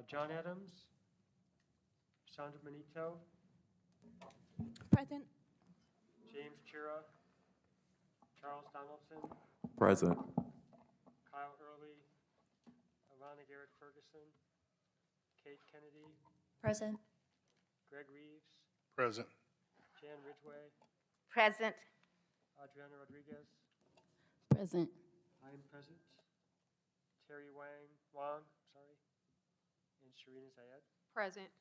John Adams, Sandra Manito, Present. James Chira, Charles Donaldson, Present. Kyle Early, Alana Garrett Ferguson, Kate Kennedy, Present. Greg Reeves, Present. Jan Ridgway, Present. Adriana Rodriguez, Present. I am present, Terry Wang, and Sharina Zayed. Present.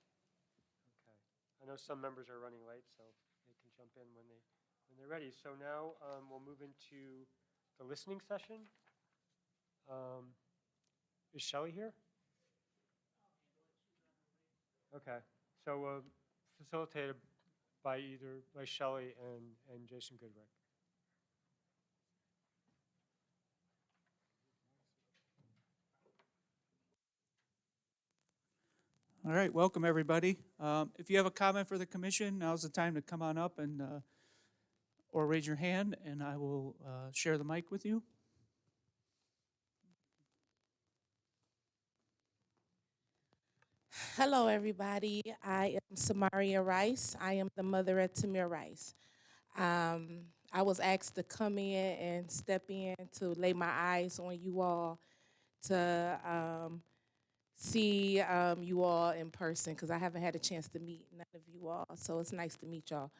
Okay. I know some members are running late, so they can jump in when they're ready. So now we'll move into the listening session. Is Shelley here? Okay. So facilitated by Shelley and Jason Goodrick. All right, welcome everybody. If you have a comment for the commission, now's the time to come on up and or raise your hand, and I will share the mic with you. Hello, everybody. I am Samaria Rice. I am the mother of Tamir Rice. I was asked to come in and step in to lay my eyes on you all, to see you all in person, because I haven't had a chance to meet none of you all, so it's nice to meet y'all.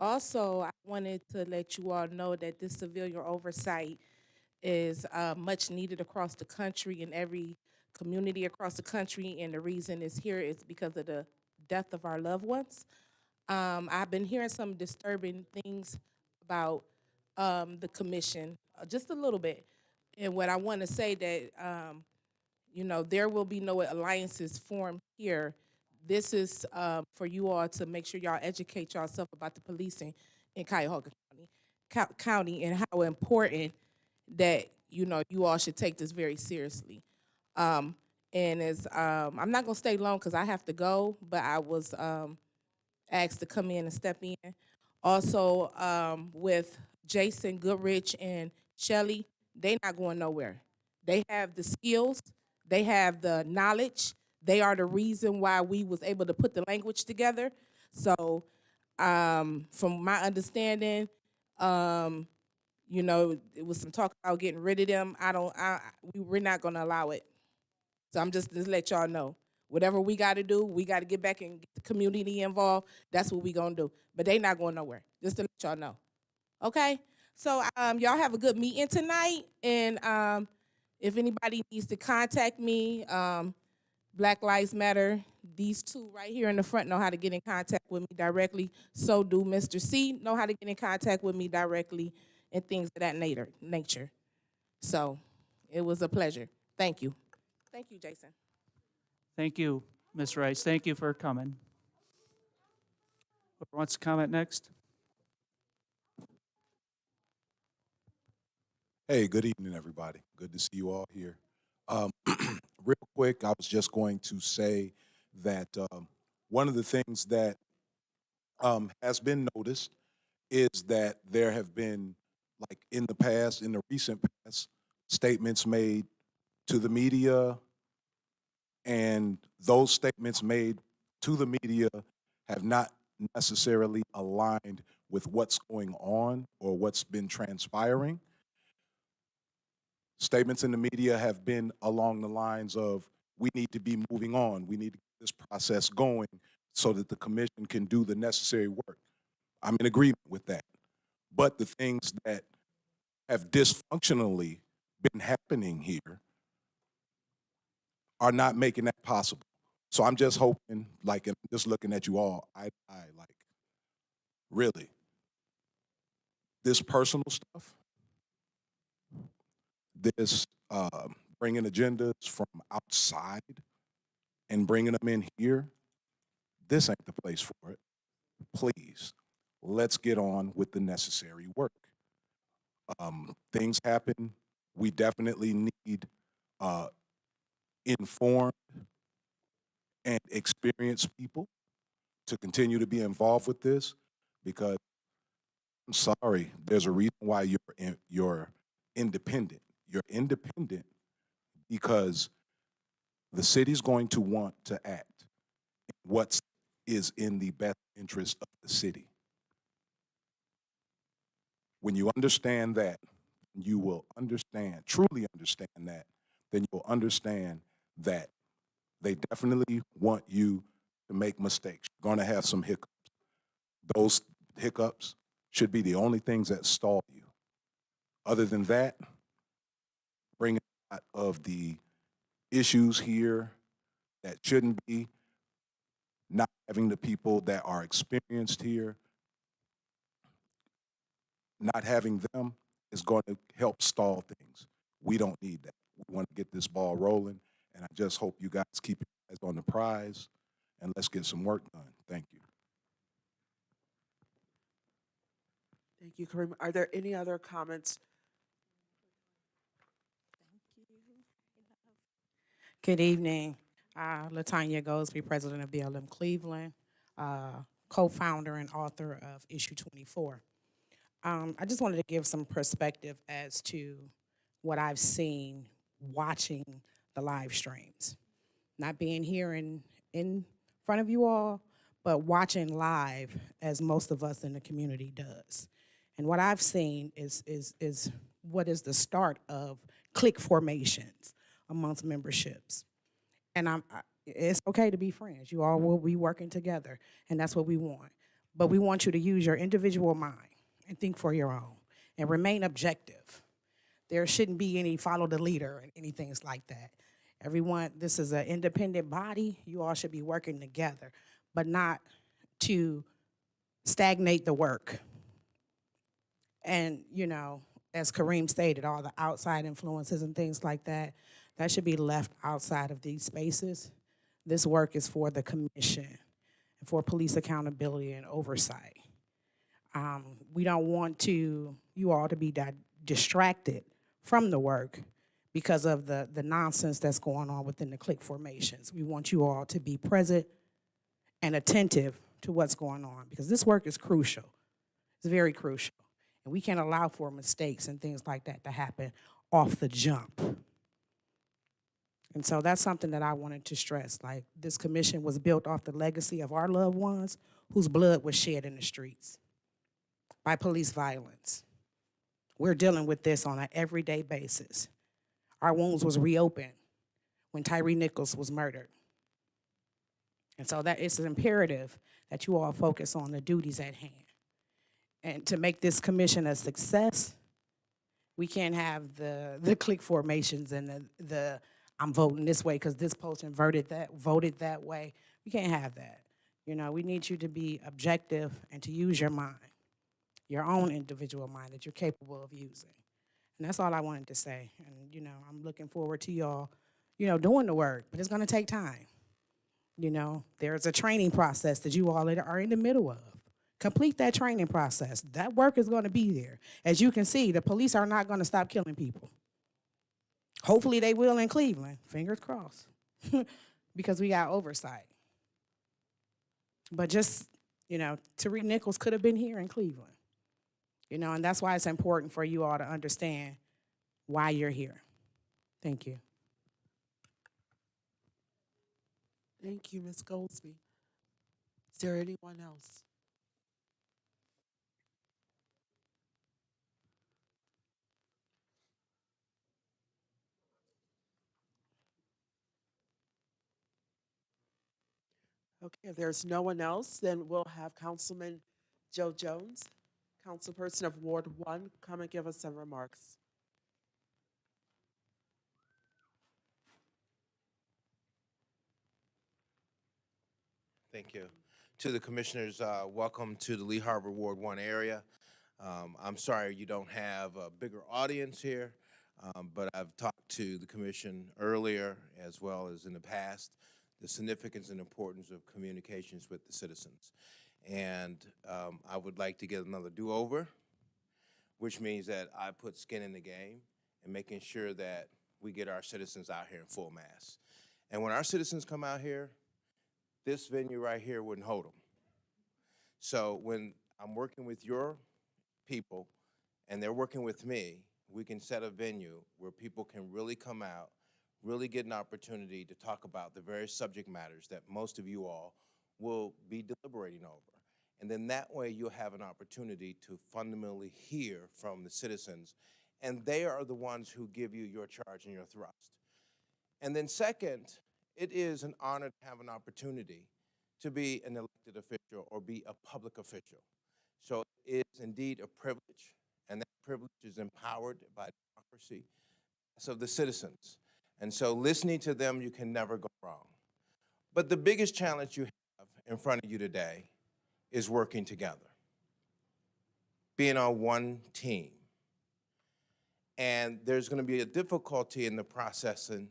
Also, I wanted to let you all know that this civilian oversight is much needed across the country, in every community across the country, and the reason it's here is because of the death of our loved ones. I've been hearing some disturbing things about the commission, just a little bit. And what I want to say that, there will be no alliances formed here. This is for you all to make sure y'all educate yourself about the policing in Cuyahoga County and how important that, you all should take this very seriously. And as I'm not going to stay long because I have to go, but I was asked to come in and step in. Also, with Jason Goodrich and Shelley, they not going nowhere. They have the skills. They have the knowledge. They are the reason why we was able to put the language together. So from my understanding, it was some talk about getting rid of them. We're not going to allow it. So I'm just to let y'all know. Whatever we got to do, we got to get back and get the community involved. That's what we going to do. But they not going nowhere, just to let y'all know. Okay? So y'all have a good meeting tonight. And if anybody needs to contact me, Black Lives Matter, these two right here in the front know how to get in contact with me directly. So do Mr. C know how to get in contact with me directly and things of that nature. So it was a pleasure. Thank you. Thank you, Jason. Thank you, Ms. Rice. Thank you for coming. Whoever wants to comment next? Hey, good evening, everybody. Good to see you all here. Real quick, I was just going to say that one of the things that has been noticed is that there have been, like in the recent past, statements made to the media, and those statements made to the media have not necessarily aligned with what's going on or what's been transpiring. Statements in the media have been along the lines of, we need to be moving on, we need to get this process going so that the commission can do the necessary work. I'm in agreement with that. But the things that have dysfunctionally been happening here are not making that possible. So I'm just hoping, and just looking at you all, really, this personal stuff, this bringing agendas from outside and bringing them in here, this ain't the place for it. Please, let's get on with the necessary work. Things happen. We definitely need informed and experienced people to continue to be involved with this, because I'm sorry, there's a reason why you're independent. You're independent because the city's going to want to act in what is in the best interest of the city. When you understand that, you will understand, truly understand that, then you'll understand that they definitely want you to make mistakes. You're going to have some hiccups. Those hiccups should be the only things that stall you. Other than that, bringing a lot of the issues here that shouldn't be, not having the people that are experienced here, not having them is going to help stall things. We don't need that. We want to get this ball rolling, and I just hope you guys keep your eyes on the prize, and let's get some work done. Thank you. Thank you, Kareem. Are there any other comments? Good evening. Latanya Goldsby, president of BLM Cleveland, co-founder and author of Issue 24. I just wanted to give some perspective as to what I've seen watching the live streams. Not being here in front of you all, but watching live as most of us in the community does. And what I've seen is what is the start of clique formations amongst memberships. And it's okay to be friends. You all will be working together, and that's what we want. But we want you to use your individual mind and think for your own and remain objective. There shouldn't be any follow the leader and anything like that. Everyone, this is an independent body. You all should be working together, but not to stagnate the work. And, you know, as Kareem stated, all the outside influences and things like that, that should be left outside of these spaces. This work is for the commission and for police accountability and oversight. We don't want you all to be distracted from the work because of the nonsense that's going on within the clique formations. We want you all to be present and attentive to what's going on because this work is crucial. It's very crucial. And we can't allow for mistakes and things like that to happen off the jump. And so that's something that I wanted to stress. Like, this commission was built off the legacy of our loved ones whose blood was shed in the streets by police violence. We're dealing with this on an everyday basis. Our wounds was reopened when Tyree Nichols was murdered. And so that it's imperative that you all focus on the duties at hand. And to make this commission a success, we can't have the clique formations and the I'm voting this way because this person voted that way. We can't have that. You know, we need you to be objective and to use your mind, your own individual mind that you're capable of using. And that's all I wanted to say. And, you know, I'm looking forward to y'all, you know, doing the work, but it's going to take time. You know, there's a training process that you all are in the middle of. Complete that training process. That work is going to be there. As you can see, the police are not going to stop killing people. Hopefully they will in Cleveland, fingers crossed, because we got oversight. But just, you know, Tyree Nichols could have been here in Cleveland. You know, and that's why it's important for you all to understand why you're here. Thank you. Thank you, Ms. Goldsby. Is there anyone else? Okay, if there's no one else, then we'll have Councilman Joe Jones, councilperson of Ward 1, come and give us some remarks. Thank you. To the commissioners, welcome to the Lee Harbor Ward 1 area. I'm sorry you don't have a bigger audience here, but I've talked to the commission earlier as well as in the past, the significance and importance of communications with the citizens. And I would like to get another do-over, which means that I put skin in the game and making sure that we get our citizens out here in full mass. And when our citizens come out here, this venue right here wouldn't hold them. So when I'm working with your people and they're working with me, we can set a venue where people can really come out, really get an opportunity to talk about the various subject matters that most of you all will be deliberating over. And then that way you'll have an opportunity to fundamentally hear from the citizens, and they are the ones who give you your charge and your thrust. And then second, it is an honor to have an opportunity to be an elected official or be a public official. So it is indeed a privilege, and that privilege is empowered by democracy of the citizens. And so listening to them, you can never go wrong. But the biggest challenge you have in front of you today is working together, being on one team. And there's going to be a difficulty in the processing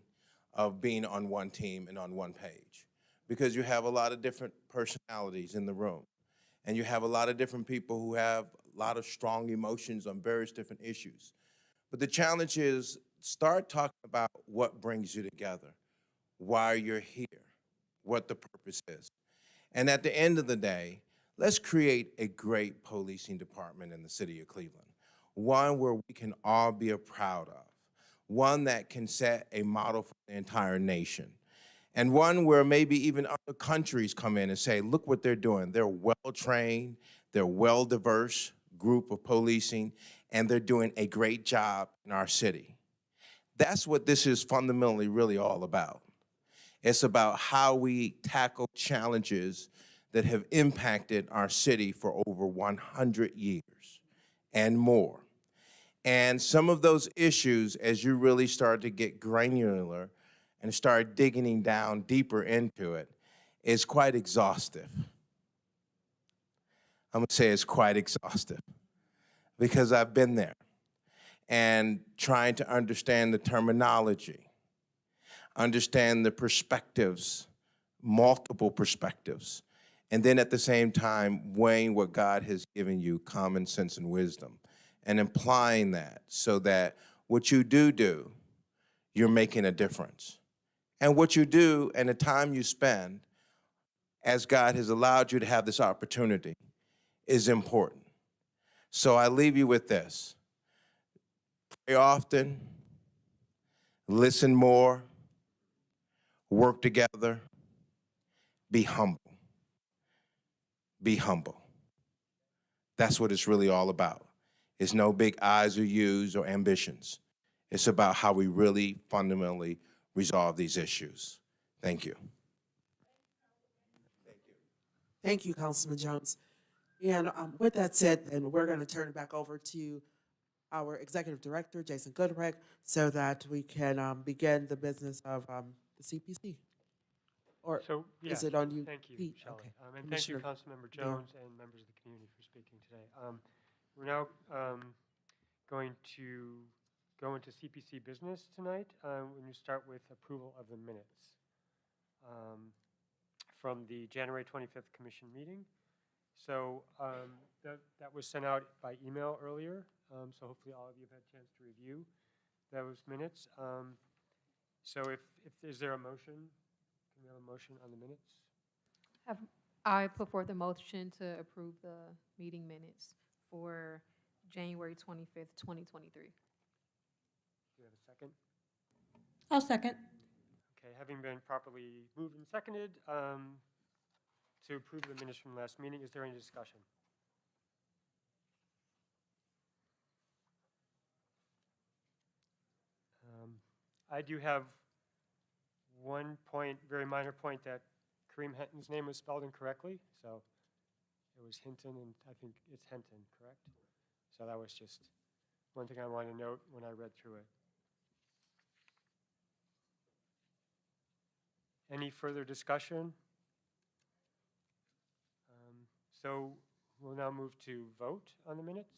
of being on one team and on one page, because you have a lot of different personalities in the room, and you have a lot of different people who have a lot of strong emotions on various different issues. But the challenge is start talking about what brings you together, why you're here, what the purpose is. And at the end of the day, let's create a great policing department in the city of Cleveland, one where we can all be proud of, one that can set a model for the entire nation, and one where maybe even other countries come in and say, look what they're doing. They're well-trained, they're well-diverse group of policing, and they're doing a great job in our city. That's what this is fundamentally really all about. It's about how we tackle challenges that have impacted our city for over 100 years and more. And some of those issues, as you really start to get granular and start digging down deeper into it, is quite exhaustive. I'm gonna say it's quite exhaustive because I've been there and trying to understand the terminology, understand the perspectives, multiple perspectives, and then at the same time weighing what God has given you, common sense and wisdom, and applying that so that what you do, you're making a difference. And what you do and the time you spend, as God has allowed you to have this opportunity, is important. So I leave you with this. Pray often, listen more, work together, be humble. Be humble. That's what it's really all about. It's no big I's or U's or ambitions. It's about how we really fundamentally resolve these issues. Thank you. Thank you, Councilman Jones. And with that said, then we're going to turn it back over to our Executive Director, Jason Goodrick, so that we can begin the business of the CPC. Or So, yeah, is it on you, thank you, Pete? Shelley. Okay. And thank you, Commissioner Councilmember Dare. Jones and members of the community for speaking today. We're now going to go into CPC business tonight. When you start with approval of the minutes from the January 25th Commission meeting. So that was sent out by email earlier. So hopefully all of you have had a chance to review those minutes. So is there a motion? Can we have a motion on the minutes? I put forth a motion to approve the meeting minutes for January 25th, 2023. Do you have a second? I'll second. Okay, having been properly moved and seconded to approve the minutes from last meeting, is there any discussion? I do have one point, very minor point, that Kareem Hinton's name was spelled incorrectly, so it was Hinton, and I think it's Hinton, correct? So that was just one thing I wanted to note when I read through it. Any further discussion? So we'll now move to vote on the minutes.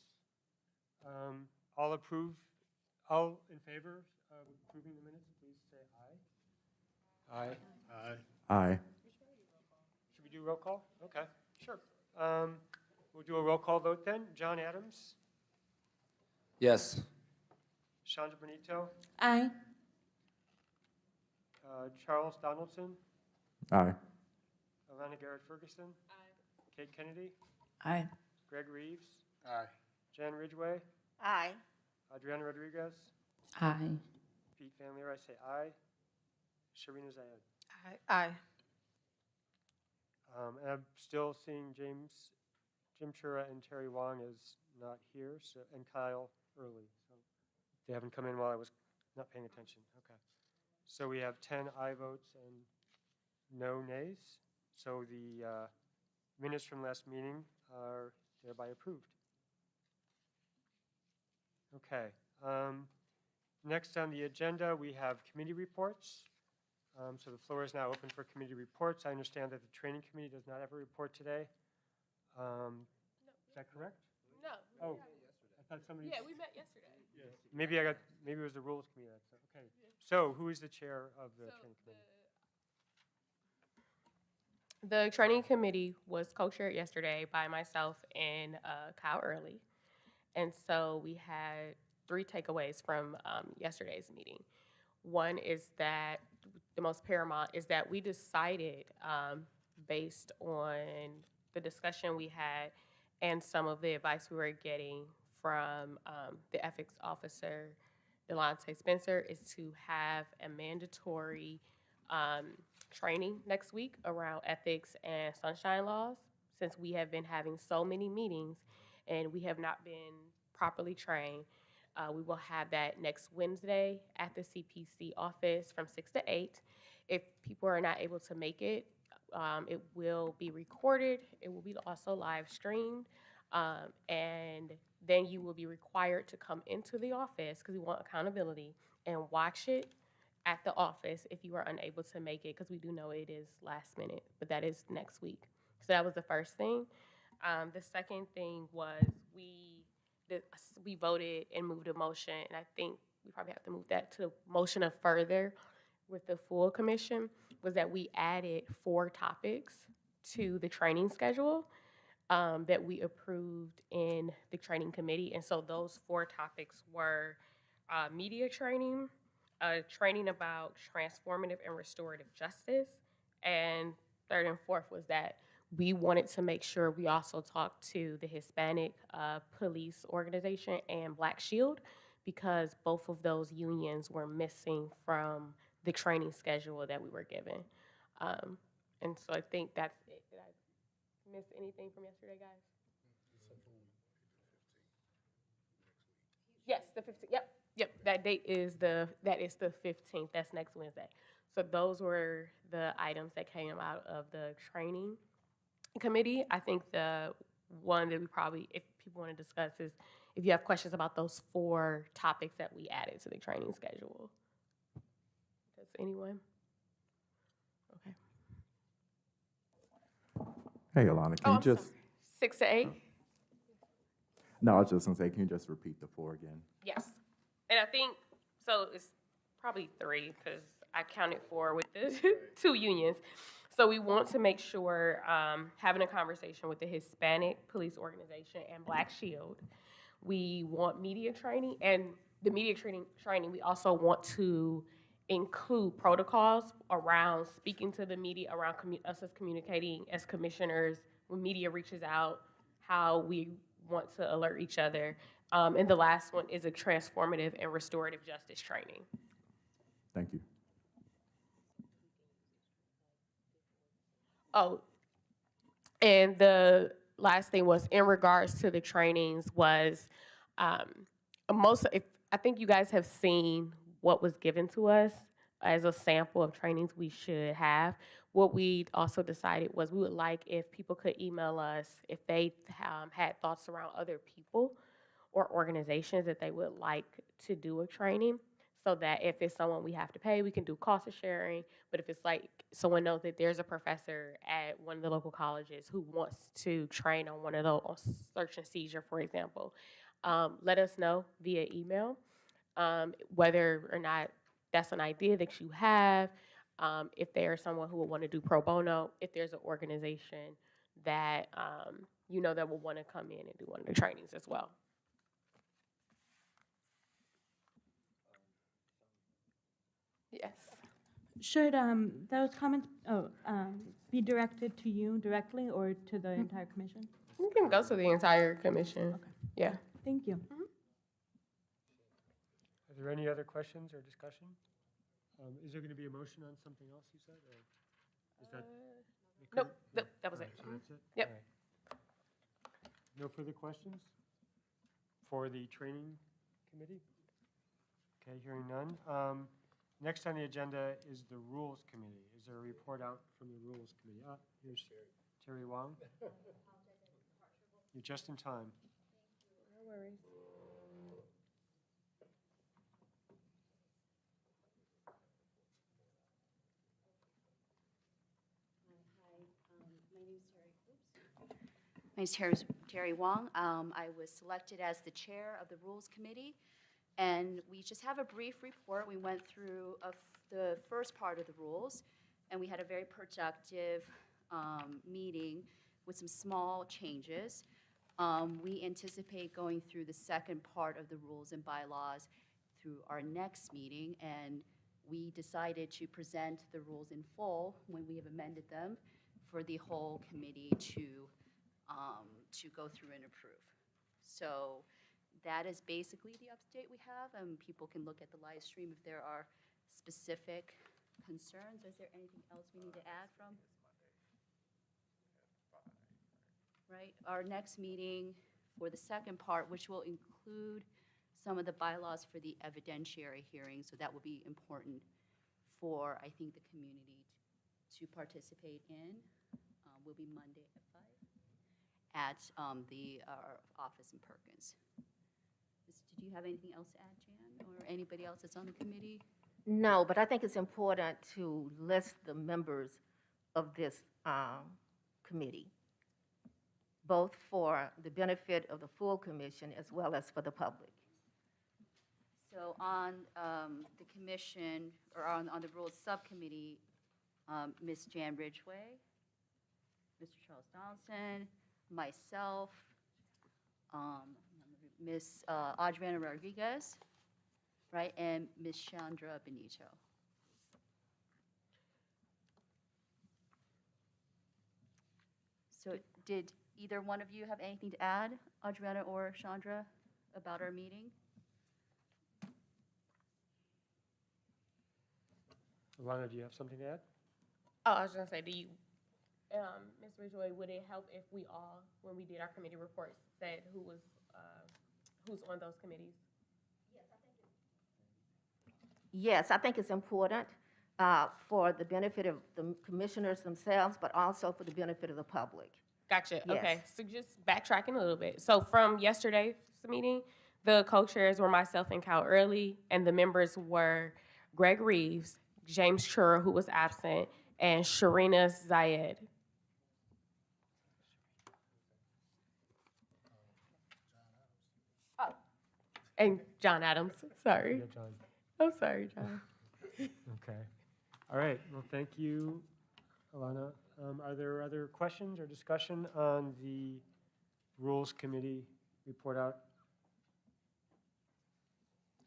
All in favor of approving the minutes, please say aye. Aye. Aye. Aye. Should we do roll call? Okay, sure. We'll do a roll call vote then. John Adams, Yes. Chandra Benito, Aye. Charles Donaldson, Aye. Alana Garrett Ferguson. Kate Kennedy, Aye. Greg Reeves, Aye. Jan Aye. Adriana Rodriguez, Aye. Pete Van Leer, I say aye. Sharina Zayed. Aye. And I'm still seeing Jim Chura and Terry Wong is not here, so, and Kyle Early. So they haven't come in while I was not paying attention. Okay. So we have 10 aye votes and no nays. So the minutes from last meeting are thereby approved. Okay. Next on the agenda, we have committee reports. So the floor is now open for committee reports. I understand that the training committee does not have a report today. Is that correct? No. Oh, I thought somebody. Yeah, we met yesterday. Maybe it was the rules committee. Okay. So who is the chair of the training committee? The training committee was co-chaired yesterday by myself and Kyle Early. And so we had 3 takeaways from yesterday's meeting. One is that the most paramount is that we decided, based on the discussion we had and some of the advice we were getting from the ethics officer, Delonte Spencer, is to have a mandatory training next week around ethics and sunshine laws, since we have been having so many meetings and we have not been properly trained. We will have that next Wednesday at the CPC office from 6 to 8. If people are not able to make it, it will be recorded. It will be also live streamed. And then you will be required to come into the office, because we want accountability, and watch it at the office if you are unable to make it, because we do know it is last minute, but that is next week. So that was the first thing. The second thing was we voted and moved a motion, and I think we probably have to move that to motion of further with the full commission, was that we added 4 topics to the training schedule that we approved in the training committee. And so those 4 topics were media training, training about transformative and restorative justice, and third and fourth was that we wanted to make sure we also talked to the Hispanic police organization and Black Shield, because both of those unions were missing from the training schedule that we were given. And so I think that's it. Did I miss anything from yesterday, guys? Yes, the 15th. Yep. That is the 15th. That's next Wednesday. So those were the items that came out of the training committee. I think the one that we probably, if people want to discuss, is if you have questions about those 4 topics that we added to the training schedule. Does anyone? Okay. Hey, Alana, can you I'm just, sorry. 6 to 8? no, I was just gonna say, can you just repeat the 4 again? Yes. And I think, so it's probably 3, because I counted 4 with the 2 unions. So we want to make sure, having a conversation with the Hispanic Police Organization and Black Shield. We want media training, and the media training, we also want to include protocols around speaking to the media, around us as communicating as commissioners when media reaches out, how we want to alert each other. And the last one is a transformative and restorative justice training. Thank you. Oh, and the last thing was in regards to the trainings was I think you guys have seen what was given to us as a sample of trainings we should have. What we also decided was we would like if people could email us if they had thoughts around other people or organizations that they would like to do a training, so that if it's someone we have to pay, we can do cost of sharing. But if it's like someone knows that there's a professor at one of the local colleges who wants to train on one of those, on search and seizure, for example, let us know via email whether or not that's an idea that you have, if there's someone who would want to do pro bono, if there's an organization that that will want to come in and do one of the trainings as well. Yes. Should those comments be directed to you directly or to the entire commission? You can go to the entire commission. Okay. Yeah. Thank you. Are there any other questions or discussion? Is there going to be a motion on something else you said, or is that? Nope, that was All it. right, so that's it? Yep. All right. No further questions for the training committee? Okay, hearing none. Next on the agenda is the Rules Committee. Is there a report out from the Rules Committee? Here's Terry Wong. You're just in time. No worries. My name is Terry Wong. I was selected as the chair of the Rules Committee, and we just have a brief report. We went through the first part of the rules, and we had a very productive meeting with some small changes. We anticipate going through the second part of the rules and bylaws through our next meeting, and we decided to present the rules in full when we have amended them for the whole committee to go through and approve. So that is basically the update we have, and people can look at the live stream if there are specific concerns. Is there anything else we need to add from? Right, our next meeting for the second part, which will include some of the bylaws for the evidentiary hearing, so that will be important for, I think, the community to participate in, will be Monday at 5 at the office in Perkins. Did you have anything else to add, Jan, or anybody else that's on the committee? No, but I think it's important to list the members of this committee, both for the benefit of the full commission as well as for the public. So on the commission, or on the rules subcommittee, Ms. Jan Ridgway, Mr. Charles Donaldson, myself, Ms. Adriana Rodriguez, right, and Ms. Chandra Benito. So did either one of you have anything to add, Adriana or Chandra, about our meeting? Alana, do you have something to add? Oh, I was gonna say, do you, Ms. Ridgway, would it help if we all, when we did our committee reports, said who's on those committees? Yes, I think it's important for the benefit of the commissioners themselves, but also for the benefit of the public. Gotcha, Yes. okay, so just backtracking a little bit. So from yesterday's meeting, the co-chairs were myself and Cal Early, and the members were Greg Reeves, James Chura, who was absent, and Sharina Zayed. Oh, and John Adams, sorry. Yeah, John. I'm sorry, John. Okay. All right. Well, thank you, Alana. Are there other questions or discussion on the Rules Committee report out?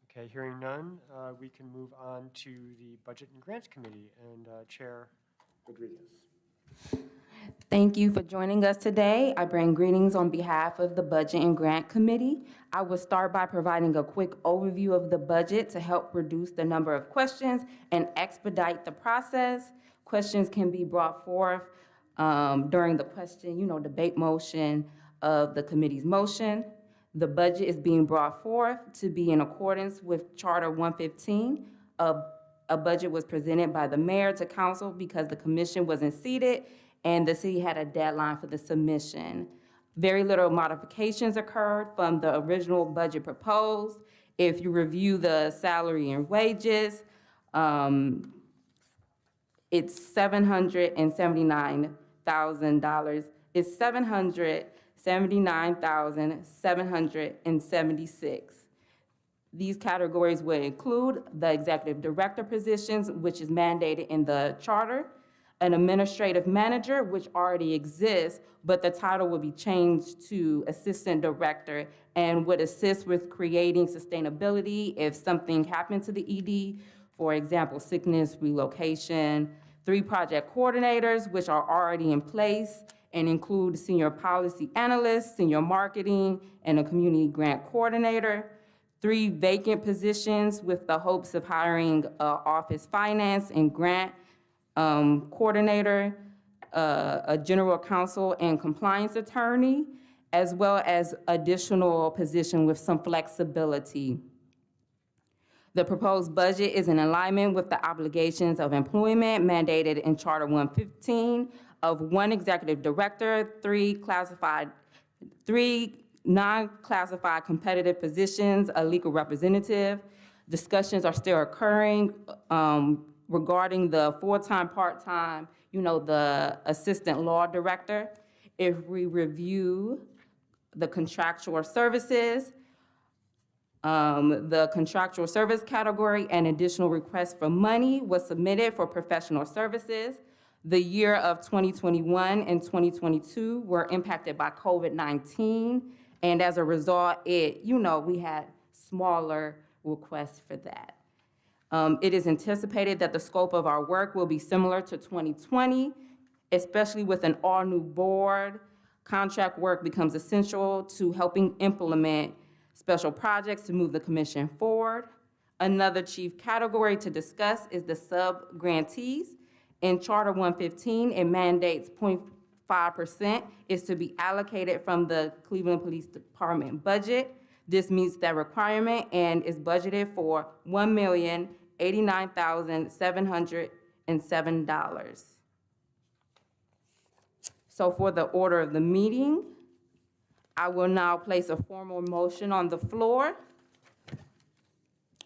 Okay, hearing none, we can move on to the Budget and Grants Committee, and Chair Rodriguez. Thank you for joining us today. I bring greetings on behalf of the Budget and Grant Committee. I will start by providing a quick overview of the budget to help reduce the number of questions and expedite the process. Questions can be brought forth during the debate motion of the committee's motion. The budget is being brought forth to be in accordance with Charter 115. A budget was presented by the mayor to council because the commission wasn't seated and the city had a deadline for the submission. Very little modifications occurred from the original budget proposed. If you review the salary and wages, it's $779,000. It's $779,776. These categories would include the executive director positions, which is mandated in the charter, an administrative manager, which already exists, but the title will be changed to assistant director and would assist with creating sustainability if something happened to the ED, for example, sickness, relocation. 3 project coordinators, which are already in place and include senior policy analyst, senior marketing, and a community grant coordinator. 3 vacant positions with the hopes of hiring office finance and grant coordinator, a general counsel and compliance attorney, as well as additional position with some flexibility. The proposed budget is in alignment with the obligations of employment mandated in Charter 115 of 1 executive director, 3 non-classified competitive positions, a legal representative. Discussions are still occurring regarding the full-time, part-time, the assistant law director. If we review the contractual services, the contractual service category and additional requests for money was submitted for professional services. The year of 2021 and 2022 were impacted by COVID-19, and as a result, we had smaller requests for that. It is anticipated that the scope of our work will be similar to 2020, especially with an all-new board. Contract work becomes essential to helping implement special projects to move the commission forward. Another chief category to discuss is the sub-grantees. In Charter 115, it mandates 0.5% is to be allocated from the Cleveland Police Department budget. This meets that requirement and is budgeted for $1,089,707. So for the order of the meeting, I will now place a formal motion on the floor.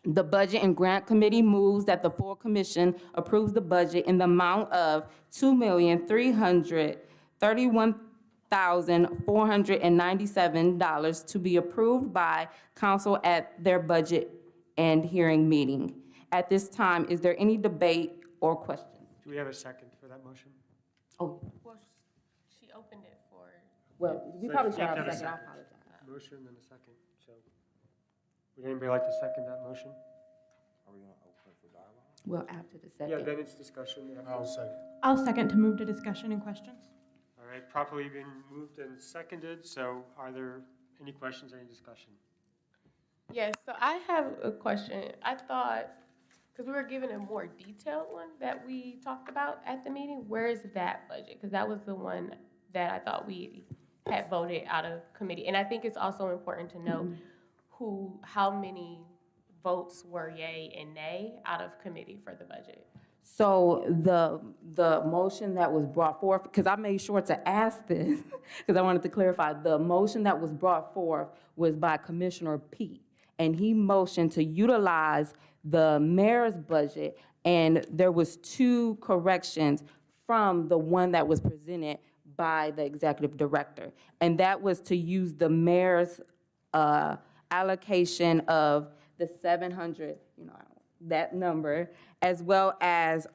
The Budget and Grant Committee moves that the full commission approves the budget in the amount of $2,331,497 to be approved by council at their budget and hearing meeting. At this time, is there any debate or questions? Do we have a second for that motion? Oh, Well, she opened it for. well, we So probably you should have have to a have a second, I second. apologize. Motion and a second, so. Would anybody like to second that motion? Well, after the Yeah, second. then it's discussion. I'll second. I'll second to move to discussion and questions. All right, properly been moved and seconded, so are there any questions, any discussion? Yes, so I have a question. I thought, because we were given a more detailed one that we talked about at the meeting, where is that budget? Because that was the one that I thought we had voted out of committee. And I think it's also important to note how many votes were yay and nay out of committee for the budget. So the motion that was brought forth, because I made sure to ask this, because I wanted to clarify, the motion that was brought forth was by Commissioner Pete, and he motioned to utilize the mayor's budget, and there was 2 corrections from the one that was presented by the executive director, and that was to use the mayor's allocation of the 700, that number, as well as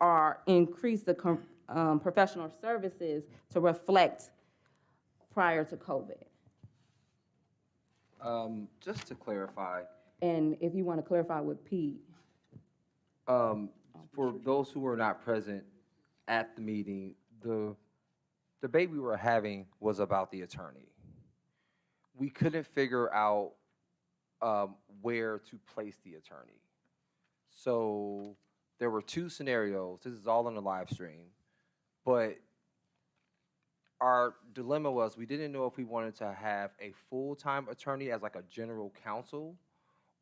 increase the professional services to reflect prior to COVID. Just to clarify, And if you want to clarify with Pete. for those who were not present at the meeting, the debate we were having was about the attorney. We couldn't figure out where to place the attorney. So there were 2 scenarios. This is all on the live stream. But our dilemma was we didn't know if we wanted to have a full-time attorney as like a general counsel,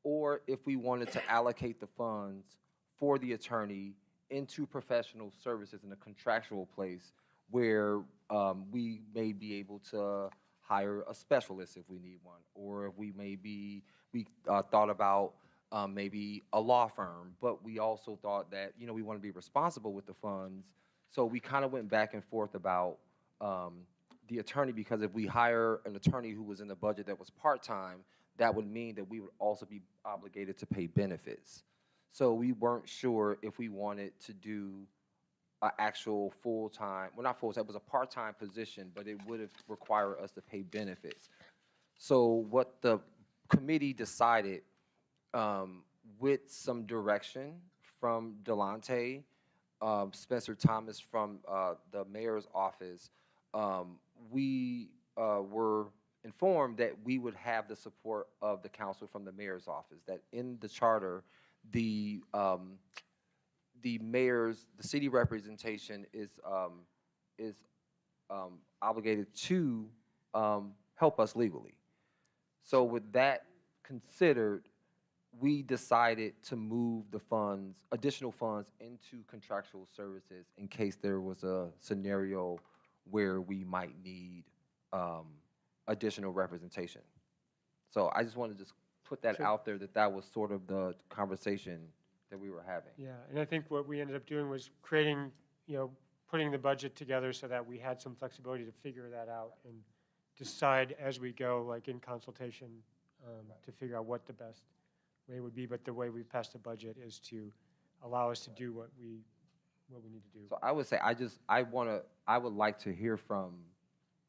or if we wanted to allocate the funds for the attorney into professional services in a contractual place where we may be able to hire a specialist if we need one, or if we thought about maybe a law firm, but we also thought that, we want to be responsible with the funds. So we kind of went back and forth about the attorney, because if we hire an attorney who was in the budget that was part-time, that would mean that we would also be obligated to pay benefits. So we weren't sure if we wanted to do an actual full-time, well, not full-time, it was a part-time position, but it would have required us to pay benefits. So what the committee decided, with some direction from Delonte, Spencer Thomas from the mayor's office, we were informed that we would have the support of the council from the mayor's office, that in the charter, the city representation is obligated to help us legally. So with that considered, we decided to move the funds, additional funds, into contractual services in case there was a scenario where we might need additional representation. So I just wanted to just put that Sure. out there, that that was sort of the conversation that we were having. Yeah, and I think what we ended up doing was creating, putting the budget together so that we had some flexibility to figure that out and decide as we go, like in consultation, to figure out what the best way would be. But the way we passed the budget is to allow us to do what we need to do. So I would say, I would like to hear from,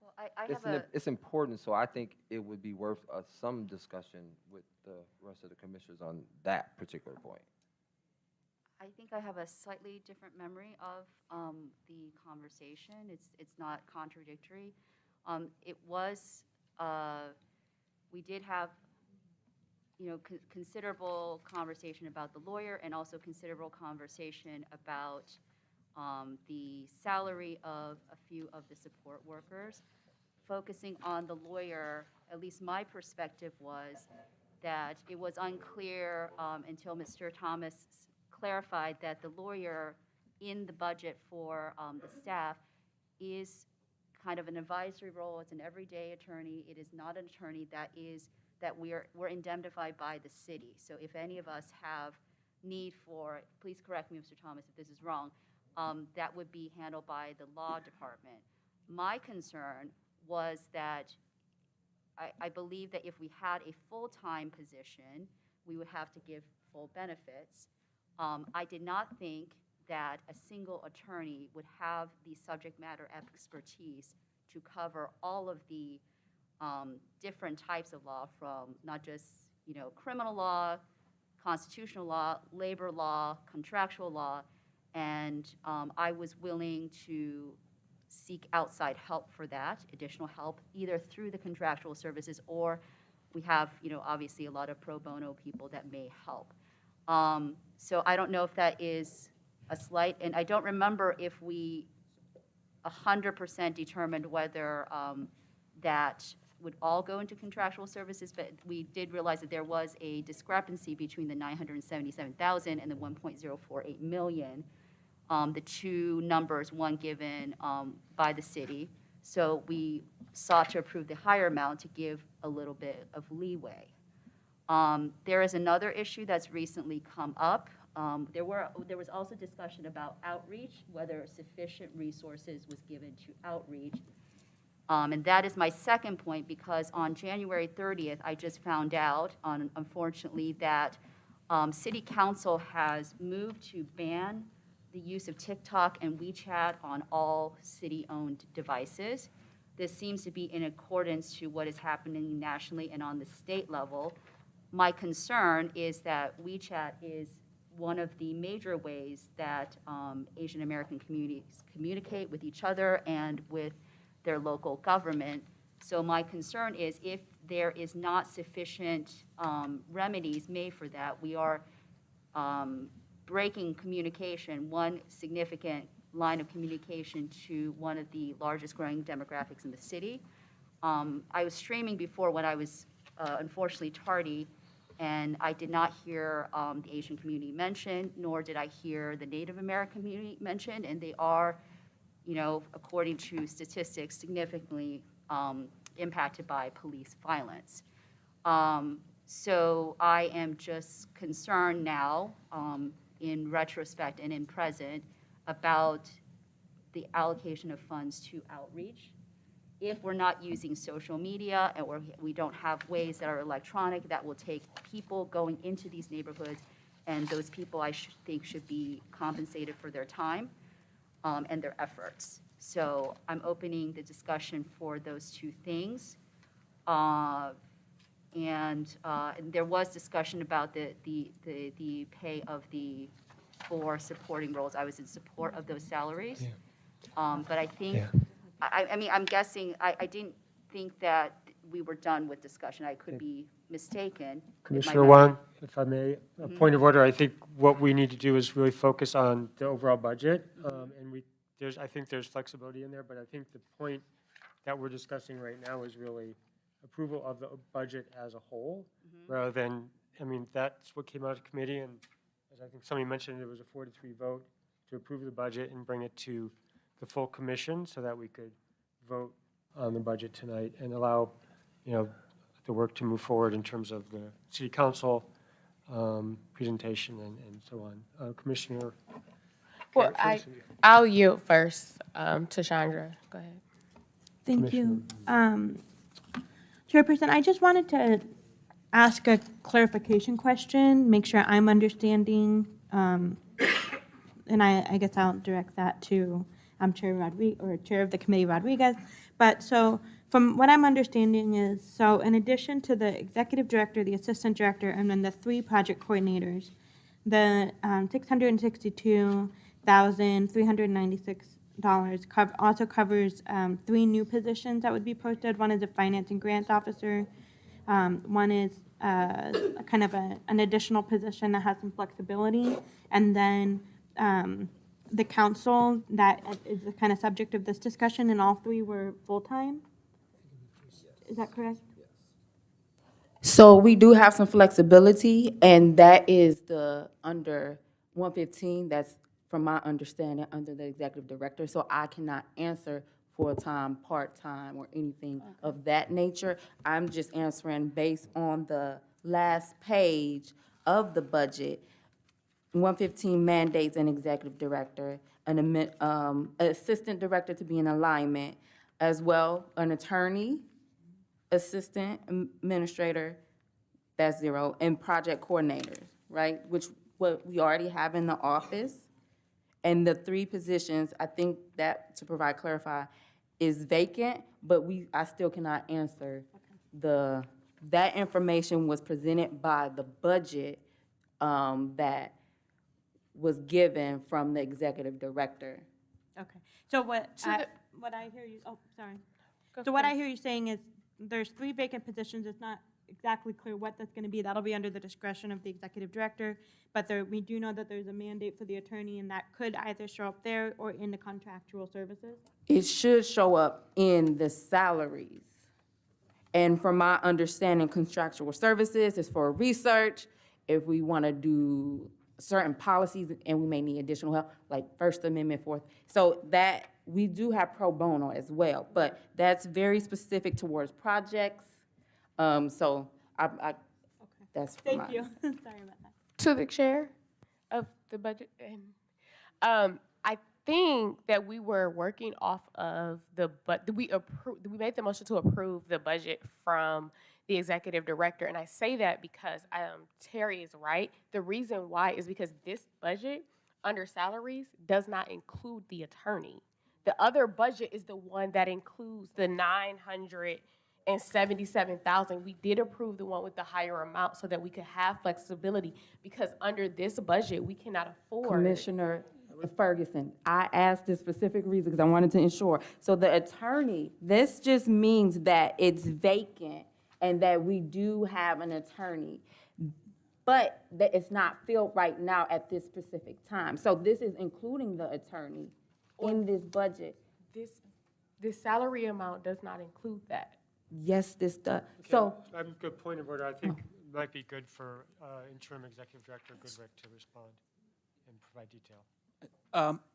Well, I have a, it's important, so I think it would be worth some discussion with the rest of the commissioners on that particular point. I think I have a slightly different memory of the conversation. It's not contradictory. It was, we did have, considerable conversation about the lawyer and also considerable conversation about the salary of a few of the support workers. Focusing on the lawyer, at least my perspective was that it was unclear until Mr. Thomas clarified that the lawyer in the budget for the staff is kind of an advisory role. It's an everyday attorney. It is not an attorney that we're indemnified by the city. So if any of us have need for, please correct me, Mr. Thomas, if this is wrong, that would be handled by the law department. My concern was that I believe that if we had a full-time position, we would have to give full benefits. I did not think that a single attorney would have the subject matter expertise to cover all of the different types of law, from not just criminal law, constitutional law, labor law, contractual law, and I was willing to seek outside help for that, additional help, either through the contractual services, or we have obviously a lot of pro bono people that may help. So I don't know if that is a slight, and I don't remember if we 100% determined whether that would all go into contractual services, but we did realize that there was a discrepancy between the 977,000 and the 1.048 million. The two numbers, one given by the city. So we sought to approve the higher amount to give a little bit of leeway. There is another issue that's recently come up. There was also discussion about outreach, whether sufficient resources was given to outreach. And that is my second point, because on January 30th, I just found out, unfortunately, that City Council has moved to ban the use of TikTok and WeChat on all city-owned devices. This seems to be in accordance to what is happening nationally and on the state level. My concern is that WeChat is one of the major ways that Asian American communities communicate with each other and with their local government. So my concern is, if there is not sufficient remedies made for that, we are breaking communication, one significant line of communication to one of the largest growing demographics in the city. I was streaming before when I was unfortunately tardy, and I did not hear the Asian community mentioned, nor did I hear the Native American community mentioned, and they are, according to statistics, significantly impacted by police violence. So I am just concerned now, in retrospect and in present, about the allocation of funds to outreach. If we're not using social media, and we don't have ways that are electronic that will take people going into these neighborhoods, and those people I think should be compensated for their time and their efforts. So I'm opening the discussion for those two things. And there was discussion about the pay of the 4 supporting roles. I was in support of those salaries. But I think, I mean, I'm guessing, I didn't think that we were done with discussion. I could be mistaken. It might Commissioner not- Wong, if I may, a point of order, I think what we need to do is really focus on the overall budget. And I think there's flexibility in there, but I think the point that we're discussing right now is really approval of the budget as a whole, rather than, I mean, that's what came out of committee, and as I think somebody mentioned, it was a 4-3 vote to approve the budget and bring it to the full commission so that we could vote on the budget tonight and allow, the work to move forward in terms of the city council presentation and so on. Commissioner? Well, I'll yield first to Chandra. Go ahead. Thank you. Chairperson, I just wanted to ask a clarification question, make sure I'm understanding, and I guess I'll direct that to Chair Rodriguez, or Chair of the Committee Rodriguez. But so from what I'm understanding is, so in addition to the executive director, the assistant director, and then the 3 project coordinators, the $662,396 also covers 3 new positions that would be posted. One is a finance and grants officer. One is kind of an additional position that has some flexibility. And then the council that is the kind of subject of this discussion, and all 3 were full-time? Is that correct? So we do have some flexibility, and that is the under 115, that's from my understanding, under the executive director. So I cannot answer full-time, part-time, or anything of that nature. I'm just answering based on the last page of the budget. 115 mandates an executive director, an assistant director to be in alignment, as well an attorney, assistant administrator, that's 0, and project coordinators, right? Which what we already have in the office. And the 3 positions, I think that, to clarify, is vacant, but I still cannot answer that information was presented by the budget that was given from the executive director. Okay. So what I hear you, sorry. So what I hear you saying is there's 3 vacant positions. It's not exactly clear what that's going to be. That'll be under the discretion of the executive director. But we do know that there's a mandate for the attorney, and that could either show up there or in the contractual services. It should show up in the salaries. And from my understanding, contractual services is for research. If we want to do certain policies and we may need additional help, like First Amendment, Fourth. So that, we do have pro bono as well, but that's very specific towards projects. So that's for Thank you. Sorry about that. To the chair of the budget. I think that we were working off of we made the motion to approve the budget from the executive director, and I say that because Terry is right. The reason why is because this budget under salaries does not include the attorney. The other budget is the one that includes the $977,000. We did approve the one with the higher amount so that we could have flexibility, because under this budget we cannot afford. Commissioner Ferguson, I asked this specific reason because I wanted to ensure. So the attorney, this just means that it's vacant and that we do have an attorney, but that it's not filled right now at this specific time. So this is including the attorney in this budget. This salary amount does not include that. Yes, this does. Okay, So, good point of order. I think it might be good for interim executive director Goodrick to respond and provide detail.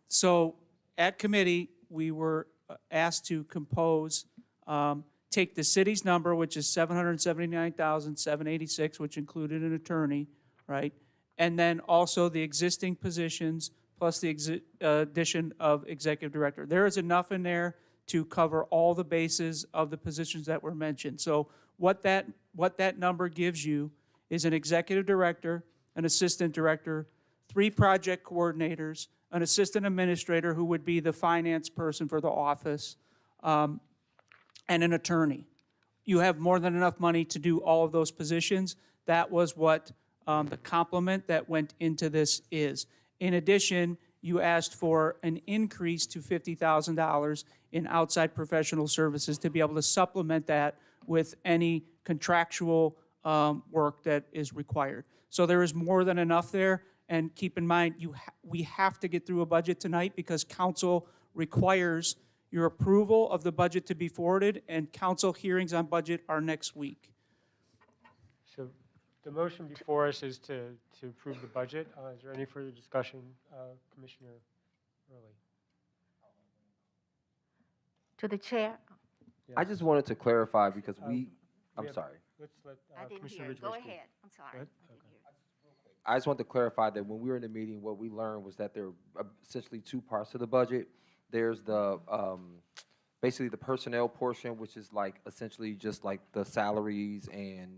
So at committee, we were asked to compose, take the city's number, which is $779,786, which included an attorney, right? And then also the existing positions plus the addition of executive director. There is enough in there to cover all the bases of the positions that were mentioned. So what that number gives you is an executive director, an assistant director, 3 project coordinators, an assistant administrator who would be the finance person for the office, and an attorney. You have more than enough money to do all of those positions. That was what the complement that went into this is. In addition, you asked for an increase to $50,000 in outside professional services to be able to supplement that with any contractual work that is required. So there is more than enough there, and keep in mind, we have to get through a budget tonight because council requires your approval of the budget to be forwarded, and council hearings on budget are next week. So the motion before us is to approve the budget. Is there any further discussion, Commissioner Early? To the chair? I just wanted to clarify because we I'm have- sorry. Let's let I didn't Commissioner hear. Ridgway Go speak. ahead. I'm sorry. Go ahead. I didn't hear. I just want to clarify that when we were in the meeting, what we learned was that there are essentially two parts to the budget. There's the, basically the personnel portion, which is like essentially just like the salaries and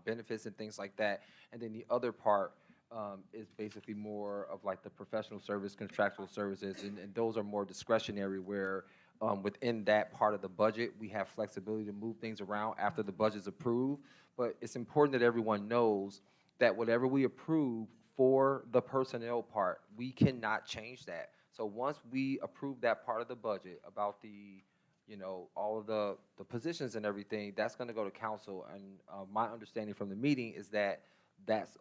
benefits and things like that. And then the other part is basically more of like the professional service, contractual services, and those are more discretionary where within that part of the budget, we have flexibility to move things around after the budget's approved. But it's important that everyone knows that whatever we approve for the personnel part, we cannot change that. So once we approve that part of the budget about the, you know, all of the positions and everything, that's gonna go to council. And my understanding from the meeting is that that's,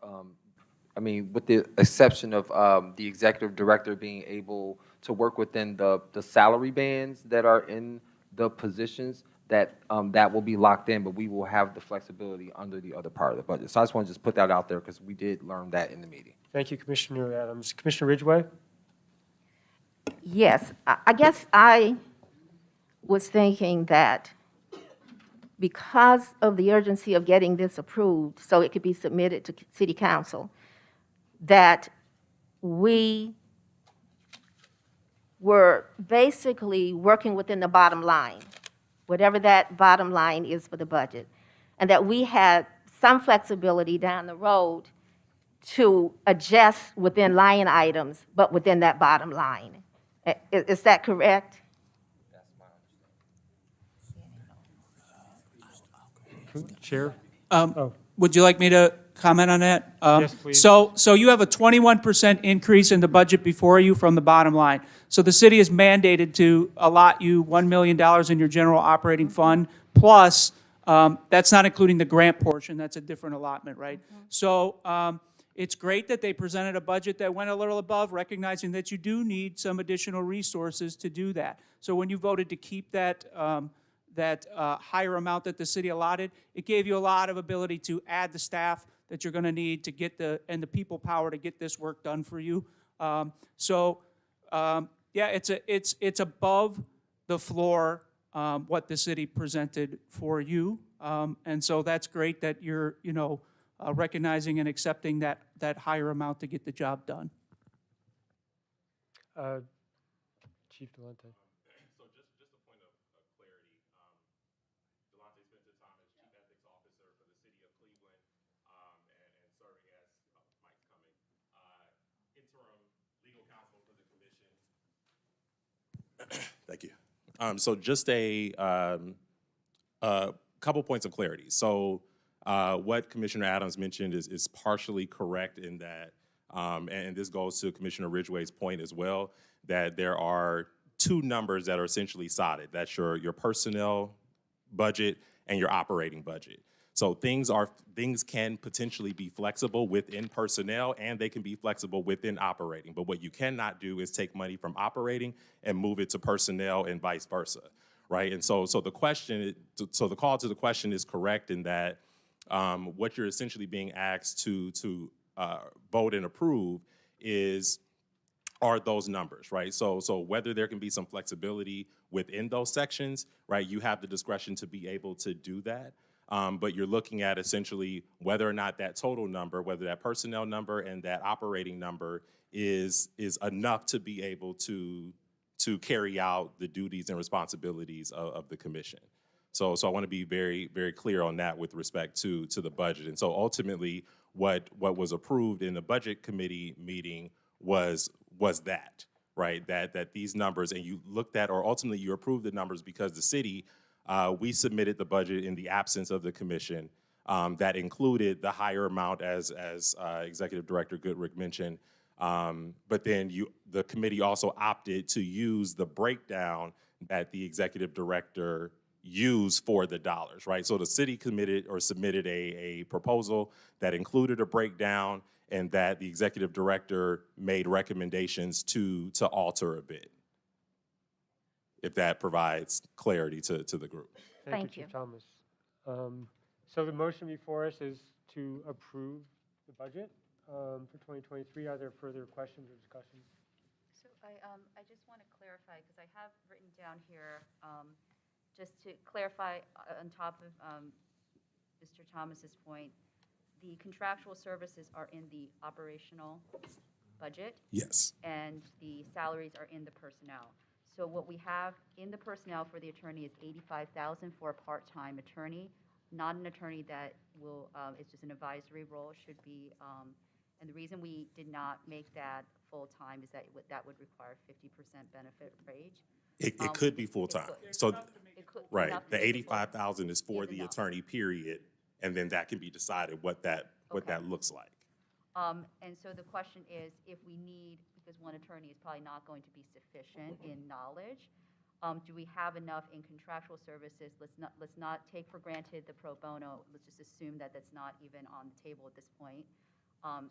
I mean, with the exception of the executive director being able to work within the salary bands that are in the positions, that that will be locked in, but we will have the flexibility under the other part of the budget. So I just want to just put that out there because we did learn that in the meeting. Thank you, Commissioner Adams. Commissioner Ridgway? Yes, I guess I was thinking that because of the urgency of getting this approved so it could be submitted to City Council, that we were basically working within the bottom line, whatever that bottom line is for the budget, and that we had some flexibility down the road to adjust within line items, but within that bottom line. Is that correct? Chair? Would you like me to comment on that? Yes, please. So you have a 21% increase in the budget before you from the bottom line. So the city is mandated to allot you $1 million in your general operating fund, plus, that's not including the grant portion, that's a different allotment, right? So it's great that they presented a budget that went a little above, recognizing that you do need some additional resources to do that. So when you voted to keep that higher amount that the city allotted, it gave you a lot of ability to add the staff that you're going to need to get the people power to get this work done for you. Yeah, it's above the floor what the city presented for you, and so that's great that you're recognizing and accepting that higher amount to get the job done. Chief Delente. Thank you. So just a couple points of clarity. So what Commissioner Adams mentioned is partially correct in that, and this goes to Commissioner Ridgway's point as well, that there are two numbers that are essentially solid. That's your personnel budget and your operating budget. So things can potentially be flexible within personnel and they can be flexible within operating. But what you cannot do is take money from operating and move it to personnel and vice versa, right? And so the call to the question is correct in that what you're essentially being asked to vote and approve are those numbers, right? So whether there can be some flexibility within those sections, right? You have the discretion to be able to do that. But you're looking at essentially whether or not that total number, whether that personnel number and that operating number is enough to be able to carry out the duties and responsibilities of the commission. So I want to be very, very clear on that with respect to the budget. And so ultimately, what was approved in the budget committee meeting was that, right? That these numbers, and you looked at, or ultimately you approved the numbers because the city, we submitted the budget in the absence of the commission that included the higher amount as Executive Director Goodrick mentioned. But then the committee also opted to use the breakdown that the Executive Director use for the dollars, right? So the city committed or submitted a proposal that included a breakdown and that the executive director made recommendations to alter a bit, if that provides clarity to the group. Thank Chief you. Thomas. So the motion before us is to approve the budget for 2023. Are there further questions or discussions? So I just want to clarify, because I have written down here, just to clarify on top of Mr. Thomas's point, the contractual services are in the operational budget. Yes. And the salaries are in the personnel. So what we have in the personnel for the attorney is $85,000 for a part-time attorney, not an attorney that will, it's just an advisory role, should be, and the reason we did not make that full-time is that that would require 50% benefit wage. It could be full-time. So, It could- right, enough to the make it full- 85,000 is for the enough. attorney, period, and then that can be decided what that looks like. And so the question is, if we need, because one attorney is probably not going to be sufficient in knowledge, do we have enough in contractual services? Let's not take for granted the pro bono. Let's just assume that that's not even on the table at this point.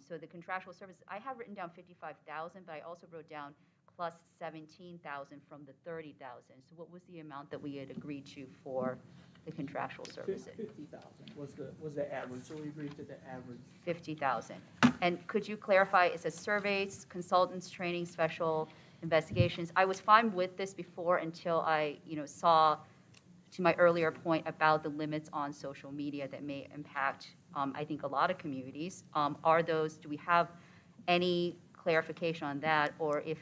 So the contractual services, I have written down 55,000, but I also wrote down plus 17,000 from the 30,000. So what was the amount that we had agreed to for the contractual services? 50,000 was the average, so we agreed to the average. 50,000. And could you clarify, it says surveys, consultants, training, special investigations. I was fine with this before until I, saw, to my earlier point about the limits on social media that may impact, I think, a lot of communities. Do we have any clarification on that? Or if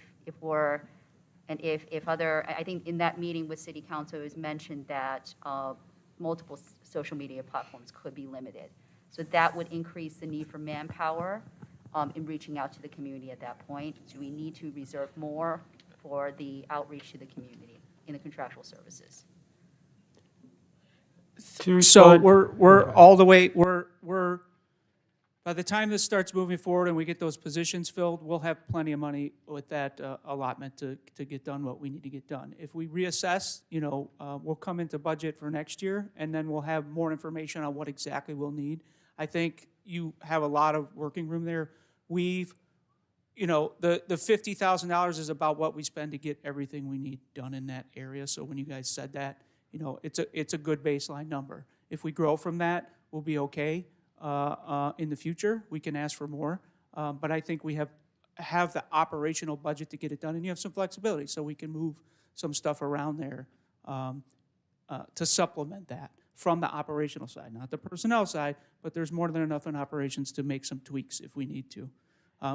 other, I think in that meeting with City Council, it was mentioned that multiple social media platforms could be limited. So that would increase the need for manpower in reaching out to the community at that point. Do we need to reserve more for the outreach to the community in the contractual services? So we're all the way, we're, by the time this starts moving forward and we get those positions filled, we'll have plenty of money with that allotment to get done what we need to get done. If we reassess, we'll come into budget for next year, and then we'll have more information on what exactly we'll need. I think you have a lot of working room there. We've, the $50,000 is about what we spend to get everything we need done in that area. So when you guys said that, it's a good baseline number. If we grow from that, we'll be okay. In the future, we can ask for more. But I think we have the operational budget to get it done, and you have some flexibility, so we can move some stuff around there to supplement that from the operational side, not the personnel side, but there's more than enough in operations to make some tweaks if we need to.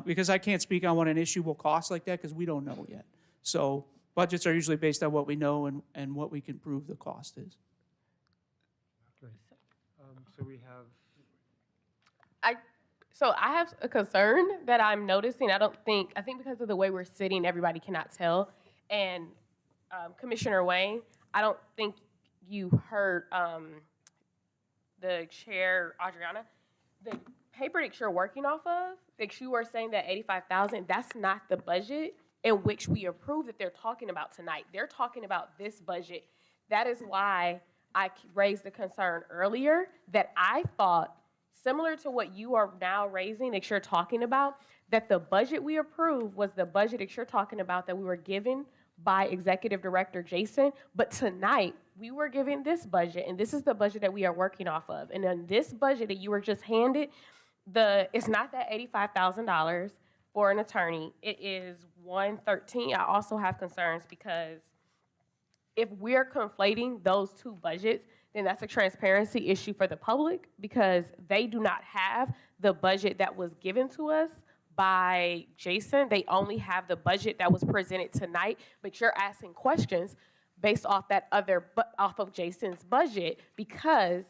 Because I can't speak on what an issue will cost like that, because we don't know yet. So budgets are usually based on what we know and what we can prove the cost is. Good. So we have. So I have a concern that I'm noticing. I think because of the way we're sitting, everybody cannot tell. And Commissioner Wayne, I don't think you heard the chair, Adriana. The paper that you're working off of, that you were saying that 85,000, that's not the budget in which we approved that they're talking about tonight. They're talking about this budget. That is why I raised the concern earlier that I thought, similar to what you are now raising that you're talking about, that the budget we approved was the budget that you're talking about that we were given by Executive Director Jason. But tonight, we were given this budget, and this is the budget that we are working off of. And then this budget that you were just handed, it's not that $85,000 for an attorney. It is $113. I also have concerns because if we're conflating those two budgets, then that's a transparency issue for the public, because they do not have the budget that was given to us by Jason. They only have the budget that was presented tonight, but you're asking questions based off off of Jason's budget, because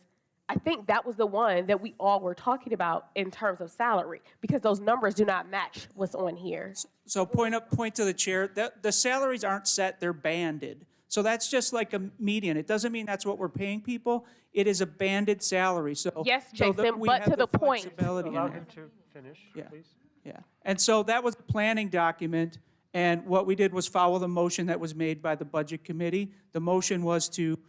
I think that was the one that we all were talking about in terms of salary, because those numbers do not match what's on here. So point to the chair, the salaries aren't set, they're banded. So that's just like a median. It doesn't mean that's what we're paying people. It is a banded salary. So yes, Jason, but to the point. Allow him to finish, please. Yeah. And so that was a planning document, and what we did was follow the motion that was made by the Budget Committee. The motion was to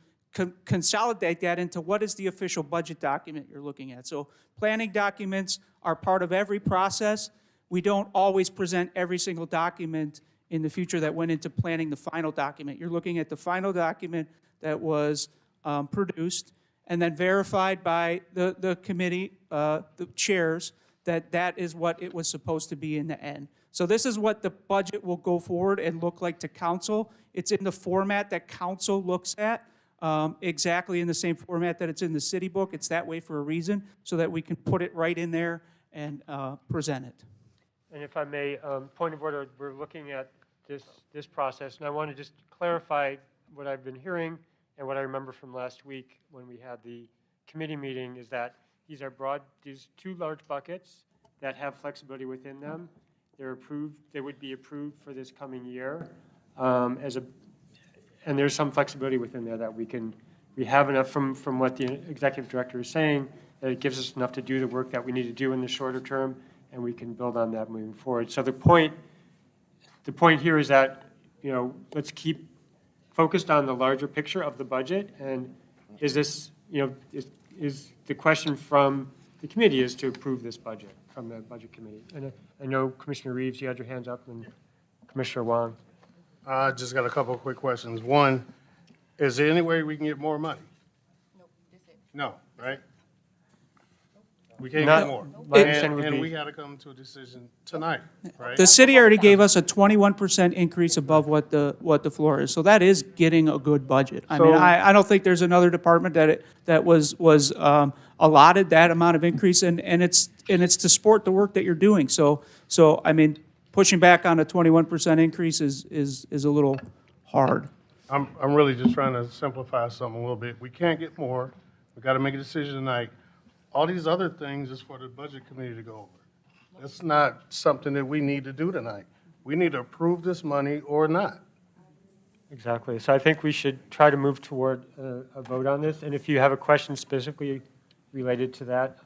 consolidate that into what is the official budget document you're looking at. So planning documents are part of every process. We don't always present every single document in the future that went into planning the final document. You're looking at the final document that was produced and then verified by the committee, the chairs, that that is what it was supposed to be in the end. So this is what the budget will go forward and look like to council. It's in the format that council looks at, exactly in the same format that it's in the city book. It's that way for a reason, so that we can put it right in there and present it. And if I may, point of order, we're looking at this process, and I want to just clarify what I've been hearing and what I remember from last week when we had the committee meeting, is that these two large buckets that have flexibility within them. They're approved, they would be approved for this coming year, and there's some flexibility within there that we have enough from what the executive director is saying, that it gives us enough to do the work that we need to do in the shorter term, and we can build on that moving forward. So the point here is that, let's keep focused on the larger picture of the budget, and is this, is the question from the committee is to approve this budget from the budget committee. And I know Commissioner Reeves, you had your hands up, and Commissioner Wong. I just got a couple of quick questions. One, is there any way we can get more money? No, right? We can't get more. And we got to come to a decision tonight, right? The city already gave us a 21% increase above what the floor is, so that is getting a good budget. I mean, I don't think there's another department that was allotted that amount of increase, and it's to support the work that you're doing. So I mean, pushing back on a 21% increase is a little hard. I'm really just trying to simplify something a little bit. We can't get more. We got to make a decision tonight. All these other things is for the budget committee to go over. It's not something that we need to do tonight. We need to approve this money or not. Exactly. So I think we should try to move toward a vote on this. And if you have a question specifically related to that,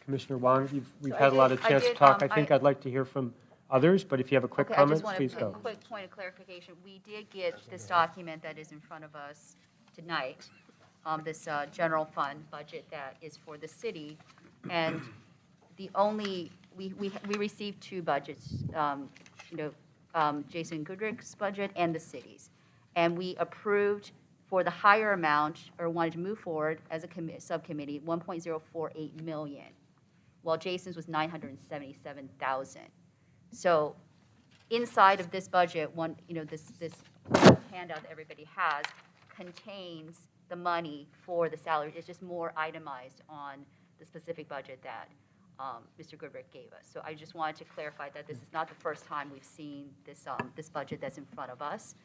Commissioner Wong, we've had a lot of chance to talk. I think I'd like to hear from others, but if you have a quick comment, please go. I just want a quick point of clarification. We did get this document that is in front of us tonight, this general fund budget that is for the city, and we received two budgets, Jason Goodrick's budget and the city's, and we approved for the higher amount, or wanted to move forward as a subcommittee, 1.048 million, while Jason's was 977,000. So inside of this budget, this handout that everybody has contains the money for the salaries. It's just more itemized on the specific budget that Mr. Goodrick gave us. So I just wanted to clarify that this is not the first time we've seen this budget that's in front of us.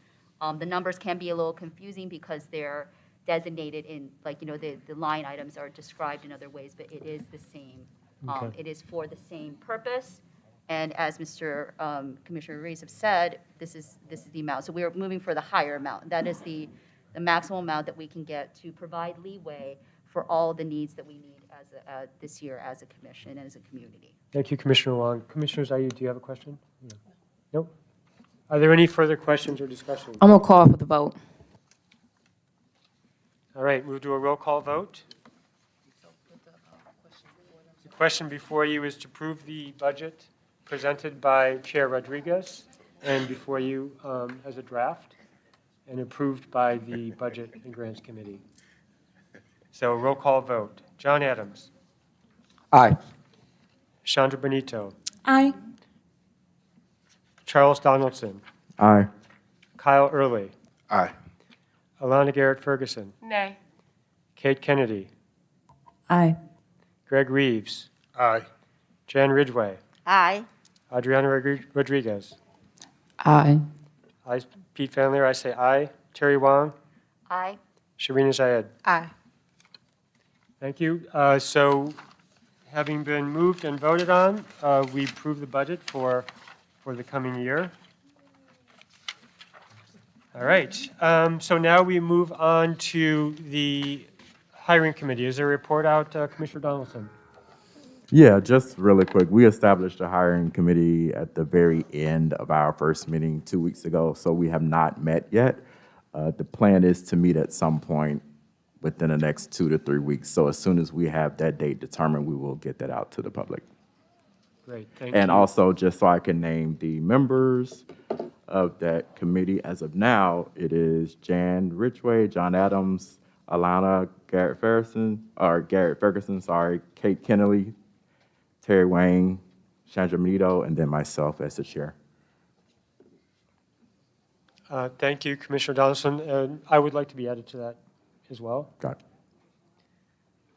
The numbers can be a little confusing because they're designated in, the line items are described in other ways, but it is the same. Okay. It is for the same purpose. And as Mr. Commissioner Reeves have said, this is the amount. So we are moving for the higher amount. That is the maximum amount that we can get to provide leeway for all the needs that we need this year as a commission and as a community. Thank you, Commissioner Wong. Commissioner Zaid, do you have a question? No. Nope. Are there any further questions or discussion? I'm going to call for the vote. All right, we'll do a roll call vote. The question before you is to approve the budget presented by Chair Rodriguez and before you as a draft and approved by the Budget and Grants Committee. So roll call vote. John Adams. Aye. Chandra Benito. Aye. Charles Donaldson. Aye. Kyle Early. Aye. Alana Garrett Ferguson. Nay. Kate Kennedy. Aye. Greg Reeves. Aye. Jan Ridgway. Aye. Adriana Rodriguez. Aye. I, Pete Van Leer, I say aye. Terry Wong. Aye. Sharina Zayed. Aye. Thank you. So having been moved and voted on, we approve the budget for the coming year. All right. So now we move on to the hiring committee. Is there a report out, Commissioner Donaldson? Yeah, just really quick. We established a hiring committee at the very end of our first meeting 2 weeks ago, so we have not met yet. The plan is to meet at some point within the next 2 to 3 weeks. So as soon as we have that date determined, we will get that out to the public. Great, thank you. And also, just so I can name the members of that committee, as of now, it is Jan Ridgway, John Adams, Alana Garrett Ferguson, Kate Kennelly, Terry Wayne, Chandra Benito, and then myself as the chair. Thank you, Commissioner Donaldson, and I would like to be added to that as well. Got it.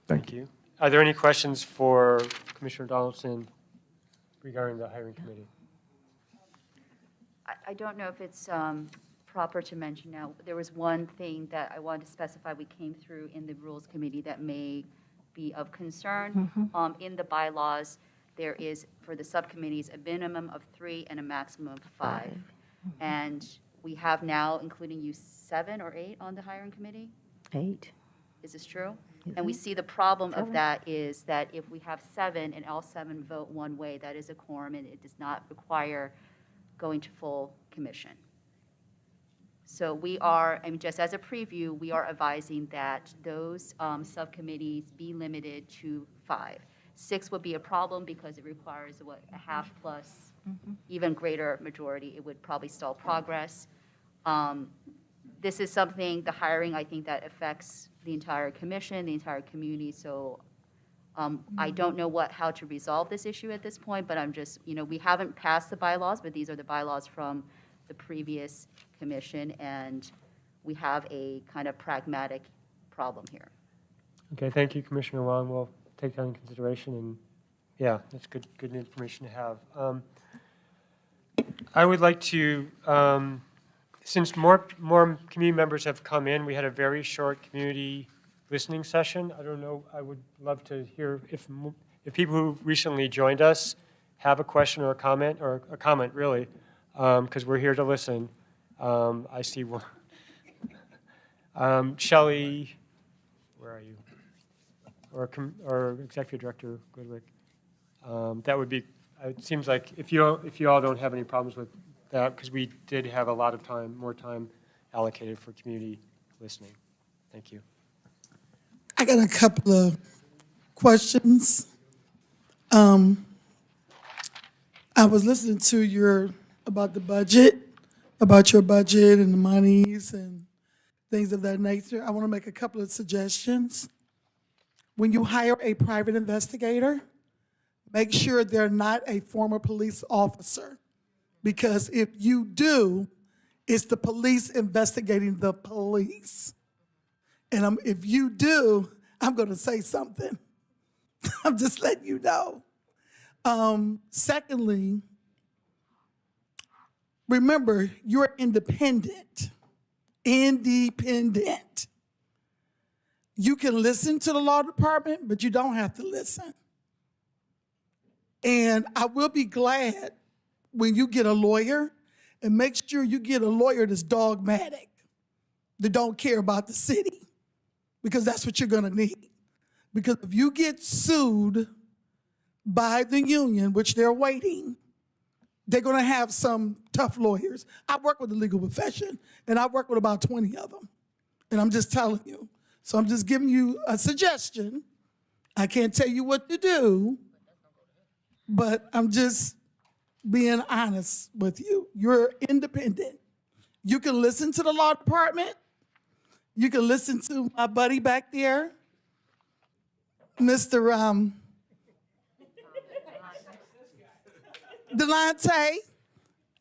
Thank you. Are there any questions for Commissioner Donaldson regarding the hiring committee? I don't know if it's proper to mention now. There was one thing that I wanted to specify we came through in the Rules Committee that may be of concern. In the bylaws, there is, for the subcommittees, a minimum of 3 and a maximum of 5. And we have now, including you, 7 or 8 on the hiring committee? 8. Is this true? And we see the problem of that is that if we have 7 and all 7 vote one way, that is a quorum, and it does not require going to full commission. So we are, I mean, just as a preview, we are advising that those subcommittees be limited to 5. 6 would be a problem because it requires, what, a half plus even greater majority. It would probably stall progress. This is something, the hiring, I think, that affects the entire commission, the entire community. So I don't know how to resolve this issue at this point, but I'm just, we haven't passed the bylaws, but these are the bylaws from the previous commission, and we have a kind of pragmatic problem here. Okay, thank you, Commissioner Wong. We'll take that into consideration, and yeah, that's good information to have. I would like to, since more community members have come in, we had a very short community listening session. I don't know, I would love to hear if people who recently joined us have a question or a comment really, because we're here to listen. I see one. Shelley, where are you? Or Executive Director Goodwick. That would be, it seems like if you all don't have any problems with that, because we did have a lot of more time allocated for community listening. Thank you. I got a couple of questions. I was listening to about the budget, about your budget and the monies and things of that nature. I want to make a couple of suggestions. When you hire a private investigator, make sure they're not a former police officer, because if you do, it's the police investigating the police. And if you do, I'm going to say something. I'm just letting you know. Secondly, remember, you're independent. Independent. You can listen to the law department, but you don't have to listen. And I will be glad when you get a lawyer, and make sure you get a lawyer that's dogmatic, that don't care about the city, because that's what you're going to need. Because if you get sued by the union, which they're waiting, they're going to have some tough lawyers. I work with the legal profession, and I work with about 20 of them. And I'm just telling you. So I'm just giving you a suggestion. I can't tell you what to do, but I'm just being honest with you. You're independent. You can listen to the law department. You can listen to my buddy back there, Mr. Delonte.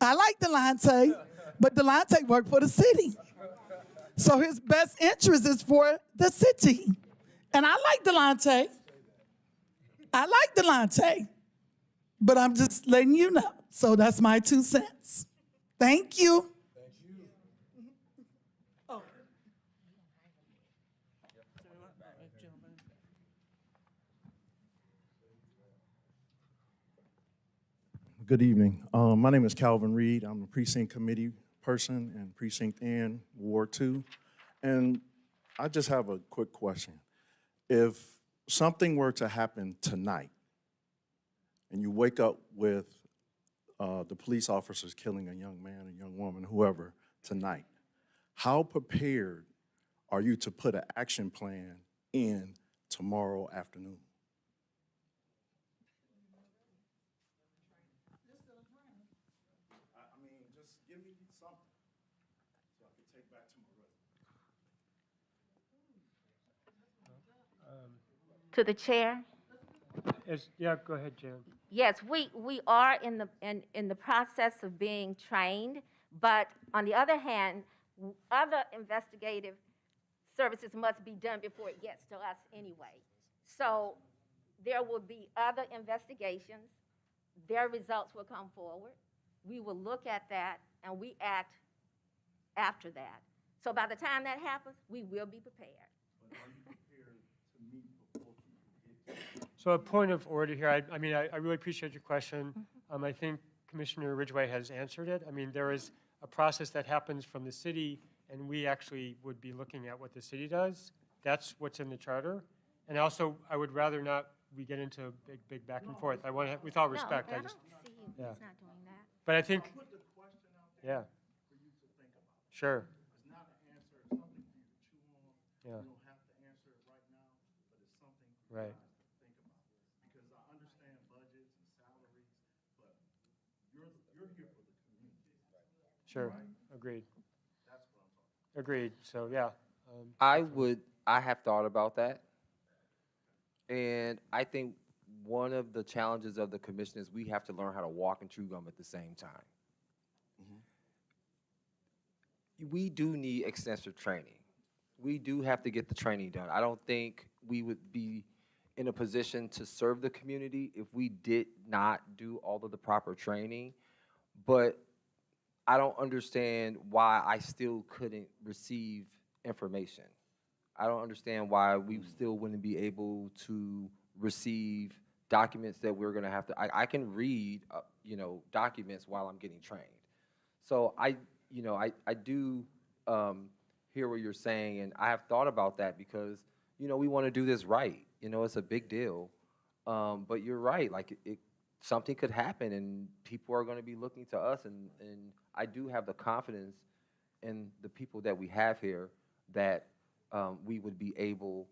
I like Delonte, but Delonte worked for the city. So his best interest is for the city. And I like Delonte. But I'm just letting you know. So that's my 2 cents. Thank you. Good evening. My name is Calvin Reed. I'm a precinct committee person in Precinct N, Ward 2. And I just have a quick question. If something were to happen tonight, and you wake up with the police officers killing a young man, a young woman, whoever, tonight, how prepared are you to put an action plan in tomorrow afternoon? I mean, just give me something so I can take back to my resident. To the chair? Yeah, go ahead, Jan. Yes, we are in the process of being trained, but on the other hand, other investigative services must be done before it gets to us anyway. So there will be other investigations, their results will come forward, we will look at that, and we act after that. So by the time that happens, we will be prepared. So a point of order here, I mean, I really appreciate your question. I think Commissioner Ridgway has answered it. I mean, there is a process that happens from the city, and we actually would be looking at what the city does. That's what's in the charter. And also, I would rather not we get into a big back and forth. I want to, with all respect, No, I just, don't see you. yeah. He's not doing that. But I think, yeah, sure. It's not an answer, it's something for you to chew on. Yeah. You don't have to answer it right now, but it's something for you Right. guys to think about. Because I understand budgets and salaries, but you're here for the community. Sure, Right? agreed. That's what I'm talking about. Agreed, so, yeah. I have thought about that. And I think one of the challenges of the commission is we have to learn how to walk and chew gum at the same time. We do need extensive training. We do have to get the training done. I don't think we would be in a position to serve the community if we did not do all of the proper training. But I don't understand why I still couldn't receive information. I don't understand why we still wouldn't be able to receive documents that we're gonna have to, I can read, documents while I'm getting trained. So I do hear what you're saying, and I have thought about that because, we wanna do this right. It's a big deal. But you're right, like something could happen and people are gonna be looking to us, and I do have the confidence in the people that we have here that we would be able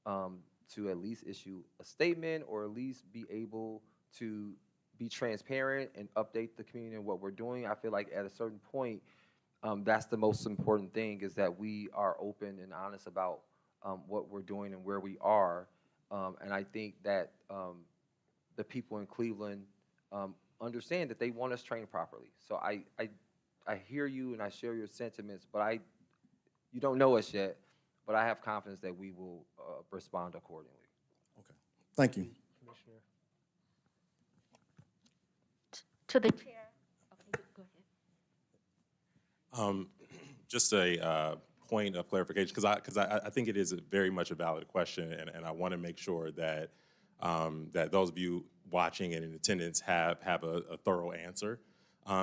to at least issue a statement or at least be able to be transparent and update the community on what we're doing. I feel like at a certain point, that's the most important thing, is that we are open and honest about what we're doing and where we are. And I think that the people in Cleveland understand that they want us trained properly. So I hear you and I share your sentiments, but you don't know us yet, but I have confidence that we will respond accordingly. Okay, thank you. Commissioner. To the chair. Okay, go ahead. Just a point of clarification, because I think it is very much a valid question, and I want to make sure that that those of you watching and in attendance have a thorough answer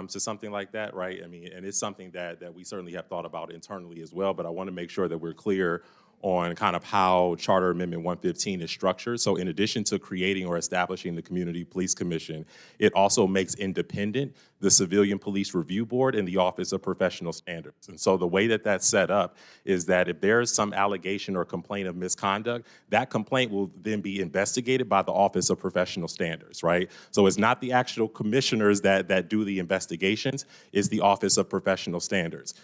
to something like that, right? I mean, and it's something that we certainly have thought about internally as well, but I want to make sure that we're clear on kind of how Charter Amendment 115 is structured. So in addition to creating or establishing the Community Police Commission, it also makes independent the Civilian Police Review Board and the Office of Professional Standards. And so the way that that's set up is that if there is some allegation or complaint of misconduct, that complaint will then be investigated by the Office of Professional Standards, right? So it's not the actual commissioners that do the investigations, it's the Office of Professional Standards.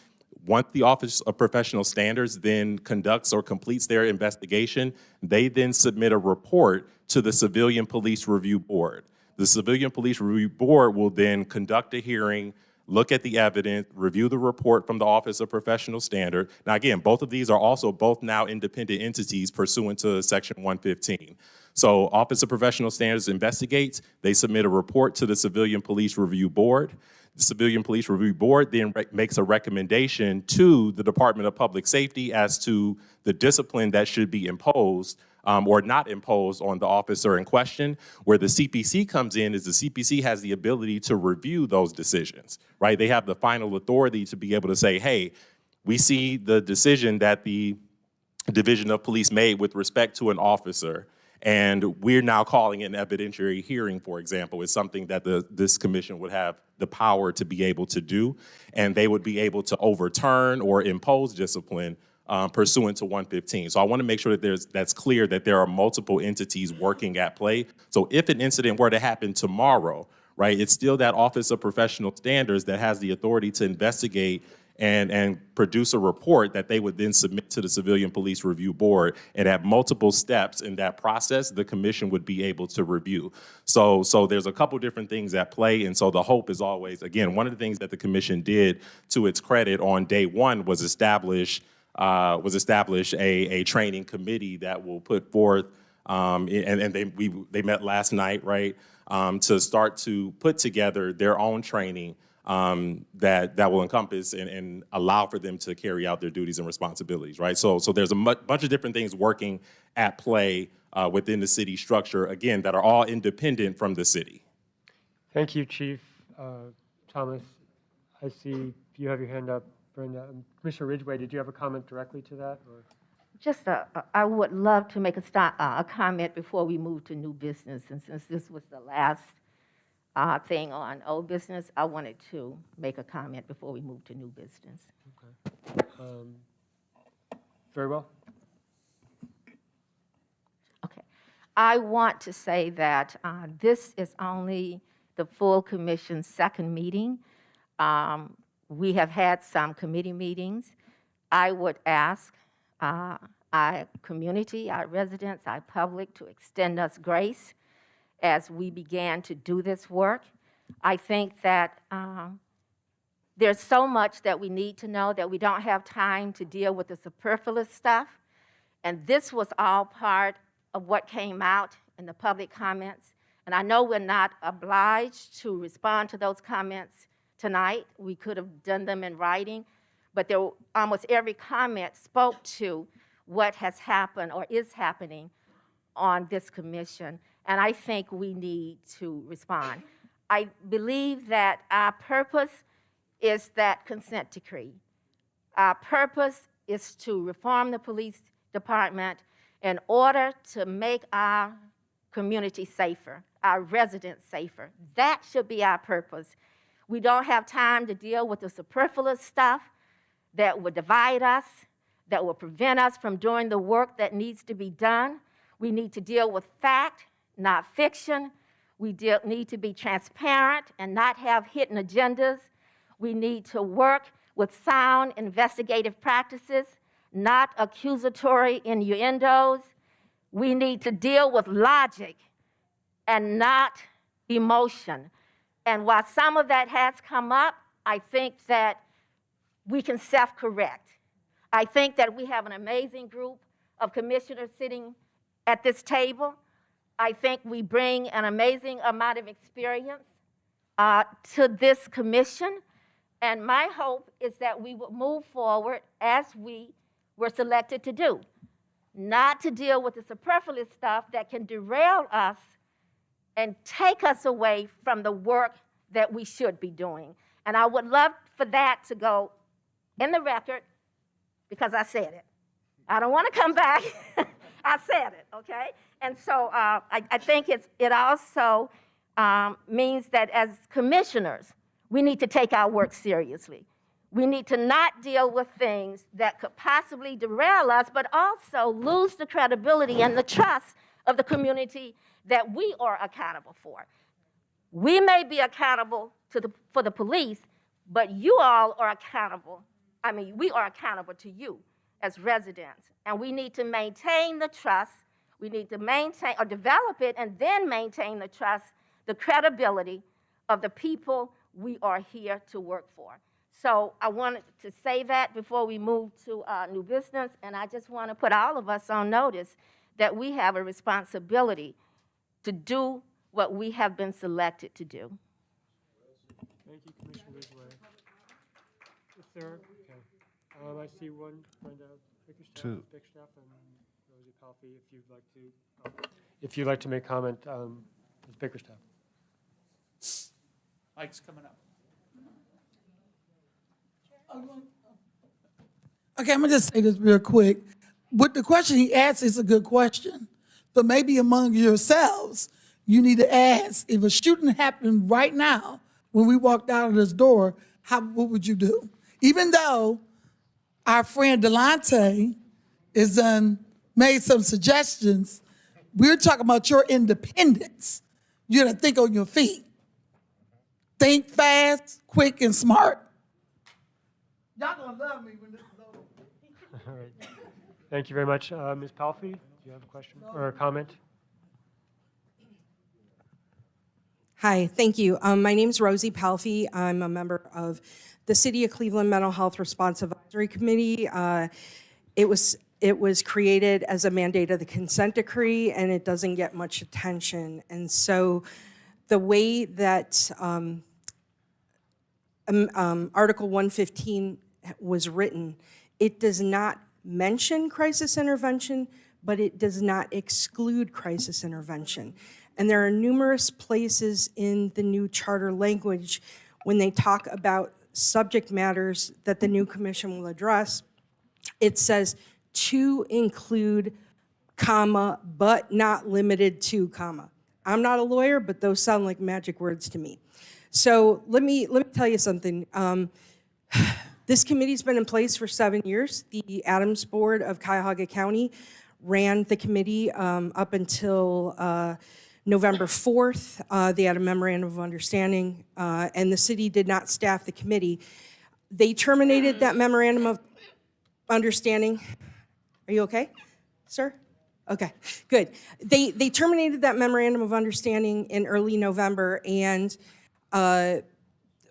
Once the Office of Professional Standards then conducts or completes their investigation, they then submit a report to the Civilian Police Review Board. The Civilian Police Review Board will then conduct a hearing, look at the evidence, review the report from the Office of Professional Standard. Now again, both of these are also both now independent entities pursuant to Section 115. So Office of Professional Standards investigates, they submit a report to the Civilian Police Review Board. The Civilian Police Review Board then makes a recommendation to the Department of Public Safety as to the discipline that should be imposed or not imposed on the officer in question. Where the CPC comes in is the CPC has the ability to review those decisions, right? They have the final authority to be able to say, hey, we see the decision that the Division of Police made with respect to an officer, and we're now calling an evidentiary hearing, for example, is something that this commission would have the power to be able to do, and they would be able to overturn or impose discipline pursuant to 115. So I want to make sure that that's clear that there are multiple entities working at play. So if an incident were to happen tomorrow, right, it's still that Office of Professional Standards that has the authority to investigate and produce a report that they would then submit to the Civilian Police Review Board. And at multiple steps in that process, the commission would be able to review. So there's a couple different things at play. And so the hope is always, again, one of the things that the commission did to its credit on day one was establish a training committee that will put forth, and they met last night, right, to start to put together their own training that will encompass and allow for them to carry out their duties and responsibilities, right? So there's a bunch of different things working at play within the city structure, again, that are all independent from the city. Thank you, Chief Thomas. I see you have your hand up, Brenda. Commissioner Ridgway, did you have a comment directly to that? Or? Just, I would love to make a comment before we move to new business. And since this was the last thing on old business, I wanted to make a comment before we move to new business. Okay. Very well. Okay. I want to say that this is only the full commission's second meeting. We have had some committee meetings. I would ask our community, our residents, our public to extend us grace as we began to do this work. I think that there's so much that we need to know that we don't have time to deal with the superfluous stuff. And this was all part of what came out in the public comments. And I know we're not obliged to respond to those comments tonight. We could have done them in writing, but almost every comment spoke to what has happened or is happening on this commission. And I think we need to respond. I believe that our purpose is that consent decree. Our purpose is to reform the police department in order to make our community safer, our residents safer. That should be our purpose. We don't have time to deal with the superfluous stuff that would divide us, that will prevent us from doing the work that needs to be done. We need to deal with fact, not fiction. We need to be transparent and not have hidden agendas. We need to work with sound investigative practices, not accusatory innuendos. We need to deal with logic and not emotion. And while some of that has come up, I think that we can self-correct. I think that we have an amazing group of commissioners sitting at this table. I think we bring an amazing amount of experience to this commission. And my hope is that we will move forward as we were selected to do, not to deal with the superfluous stuff that can derail us and take us away from the work that we should be doing. And I would love for that to go in the record because I said it. I don't want to come back. I said it, okay? And so I think it also means that as commissioners, we need to take our work seriously. We need to not deal with things that could possibly derail us, but also lose the credibility and the trust of the community that we are accountable for. We may be accountable for the police, but you all are accountable. I mean, we are accountable to you as residents. And we need to maintain the trust. We need to maintain or develop it and then maintain the trust, the credibility of the people we are here to work for. So I wanted to say that before we move to new business. And I just want to put all of us on notice that we have a responsibility to do what we have been selected to do. Thank you, Commissioner Ridgway. Is there, okay. I see one, Brenda Bickerstaff, and Rosie Palfy, if you'd like to make comment, Ms. Bickerstaff. Mike's coming up. Okay, I'm gonna just say this real quick. What the question he asked is a good question, but maybe among yourselves, you need to ask, if a shooting happened right now, when we walked out of this door, what would you do? Even though our friend Delonte is made some suggestions. We're talking about your independence. You gotta think on your feet. Think fast, quick, and smart. Y'all gonna love me when this is over. All right. Thank you very much. Ms. Palfy, do you have a question or a comment? Hi, thank you. My name is Rosie Palfy. I'm a member of the City of Cleveland Mental Health Response Advisory Committee. It was created as a mandate of the consent decree, and it doesn't get much attention. And so the way that Article 115 was written, it does not mention crisis intervention, but it does not exclude crisis intervention. And there are numerous places in the new charter language when they talk about subject matters that the new commission will address, it says to include, comma, but not limited to, comma. I'm not a lawyer, but those sound like magic words to me. So let me tell you something. This committee's been in place for 7 years. The Adams Board of Cuyahoga County ran the committee up until November 4th. They had a memorandum of understanding, and the city did not staff the committee. They terminated that memorandum of understanding. Are you okay, sir? Okay, good. They terminated that memorandum of understanding in early November, and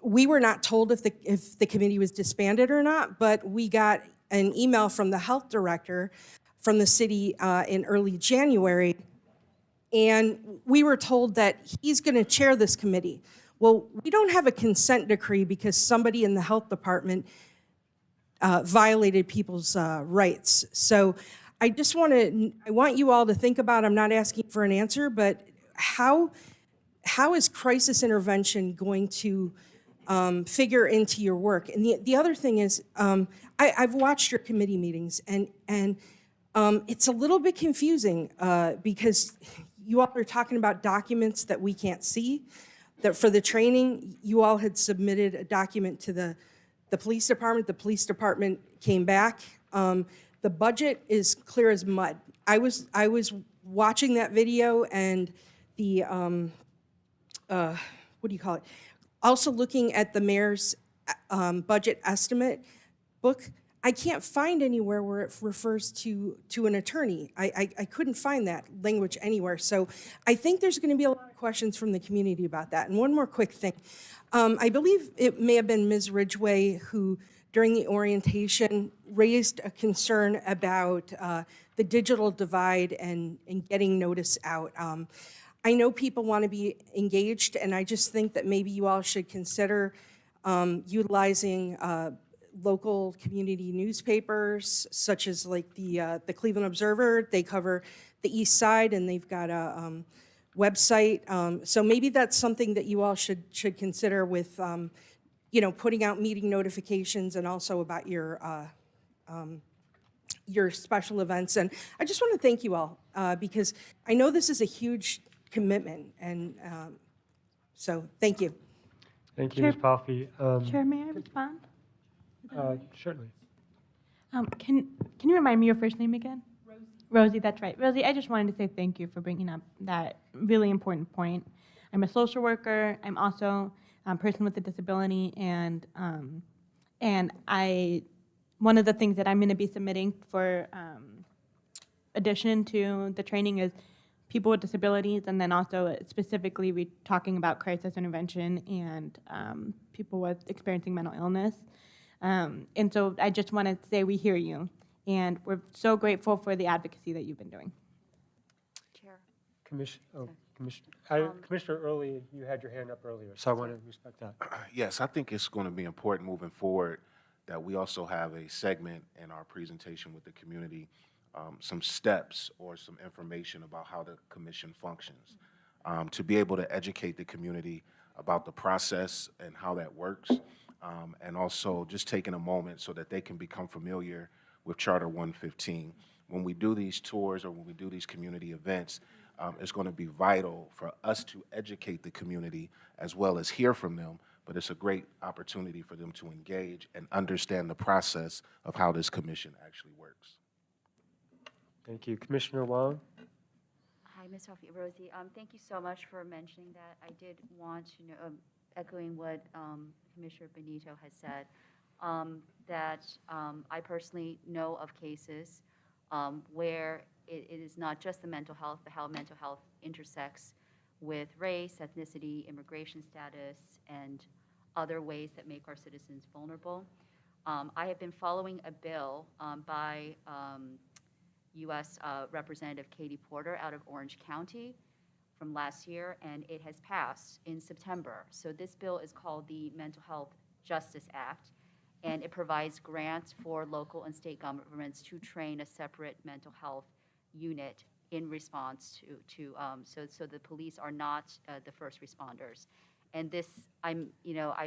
we were not told if the committee was disbanded or not, but we got an email from the health director from the city in early January, and we were told that he's going to chair this committee. Well, we don't have a consent decree because somebody in the health department violated people's rights. So I want you all to think about, I'm not asking for an answer, but how is crisis intervention going to figure into your work? And the other thing is, I've watched your committee meetings, and it's a little bit confusing because you all are talking about documents that we can't see. That for the training, you all had submitted a document to the police department. The police department came back. The budget is clear as mud. I was watching that video and the what do you call it? Also looking at the mayor's budget estimate book. I can't find anywhere where it refers to an attorney. I couldn't find that language anywhere. So I think there's going to be a lot of questions from the community about that. And one more quick thing. I believe it may have been Ms. Ridgway who, during the orientation, raised a concern about the digital divide and getting notice out. I know people want to be engaged, and I just think that maybe you all should consider utilizing local community newspapers, such as like the Cleveland Observer. They cover the East Side, and they've got a website. So maybe that's something that you all should consider with, putting out meeting notifications and also about your special events. And I just want to thank you all because I know this is a huge commitment, and so thank you. Thank you, Ms. Palfy. Chair, may I respond? Certainly. Can you remind me your first name again? Rosie. Rosie, that's right. Rosie, I just wanted to say thank you for bringing up that really important point. I'm a social worker. I'm also a person with a disability, and one of the things that I'm going to be submitting for addition to the training is people with disabilities, and then also specifically talking about crisis intervention and people with experiencing mental illness. And so I just want to say we hear you, and we're so grateful for the advocacy that you've been doing. Chair. Commissioner Early, you had your hand up earlier, so I want to respect that. Yes, I think it's going to be important moving forward that we also have a segment in our presentation with the community, some steps or some information about how the commission functions, to be able to educate the community about the process and how that works. And also just taking a moment so that they can become familiar with Charter 115. When we do these tours or when we do these community events, it's going to be vital for us to educate the community as well as hear from them, but it's a great opportunity for them to engage and understand the process of how this commission actually works. Thank you. Commissioner Wong? Hi, Ms. Rosie. Thank you so much for mentioning that. I did want to know, echoing what Commissioner Benito has said, that I personally know of cases where it is not just the mental health, but how mental health intersects with race, ethnicity, immigration status, and other ways that make our citizens vulnerable. I have been following a bill by U.S. Representative Katie Porter out of Orange County from last year, and it has passed in September. So this bill is called the Mental Health Justice Act, and it provides grants for local and state governments to train a separate mental health unit in response so the police are not the first responders. And this, I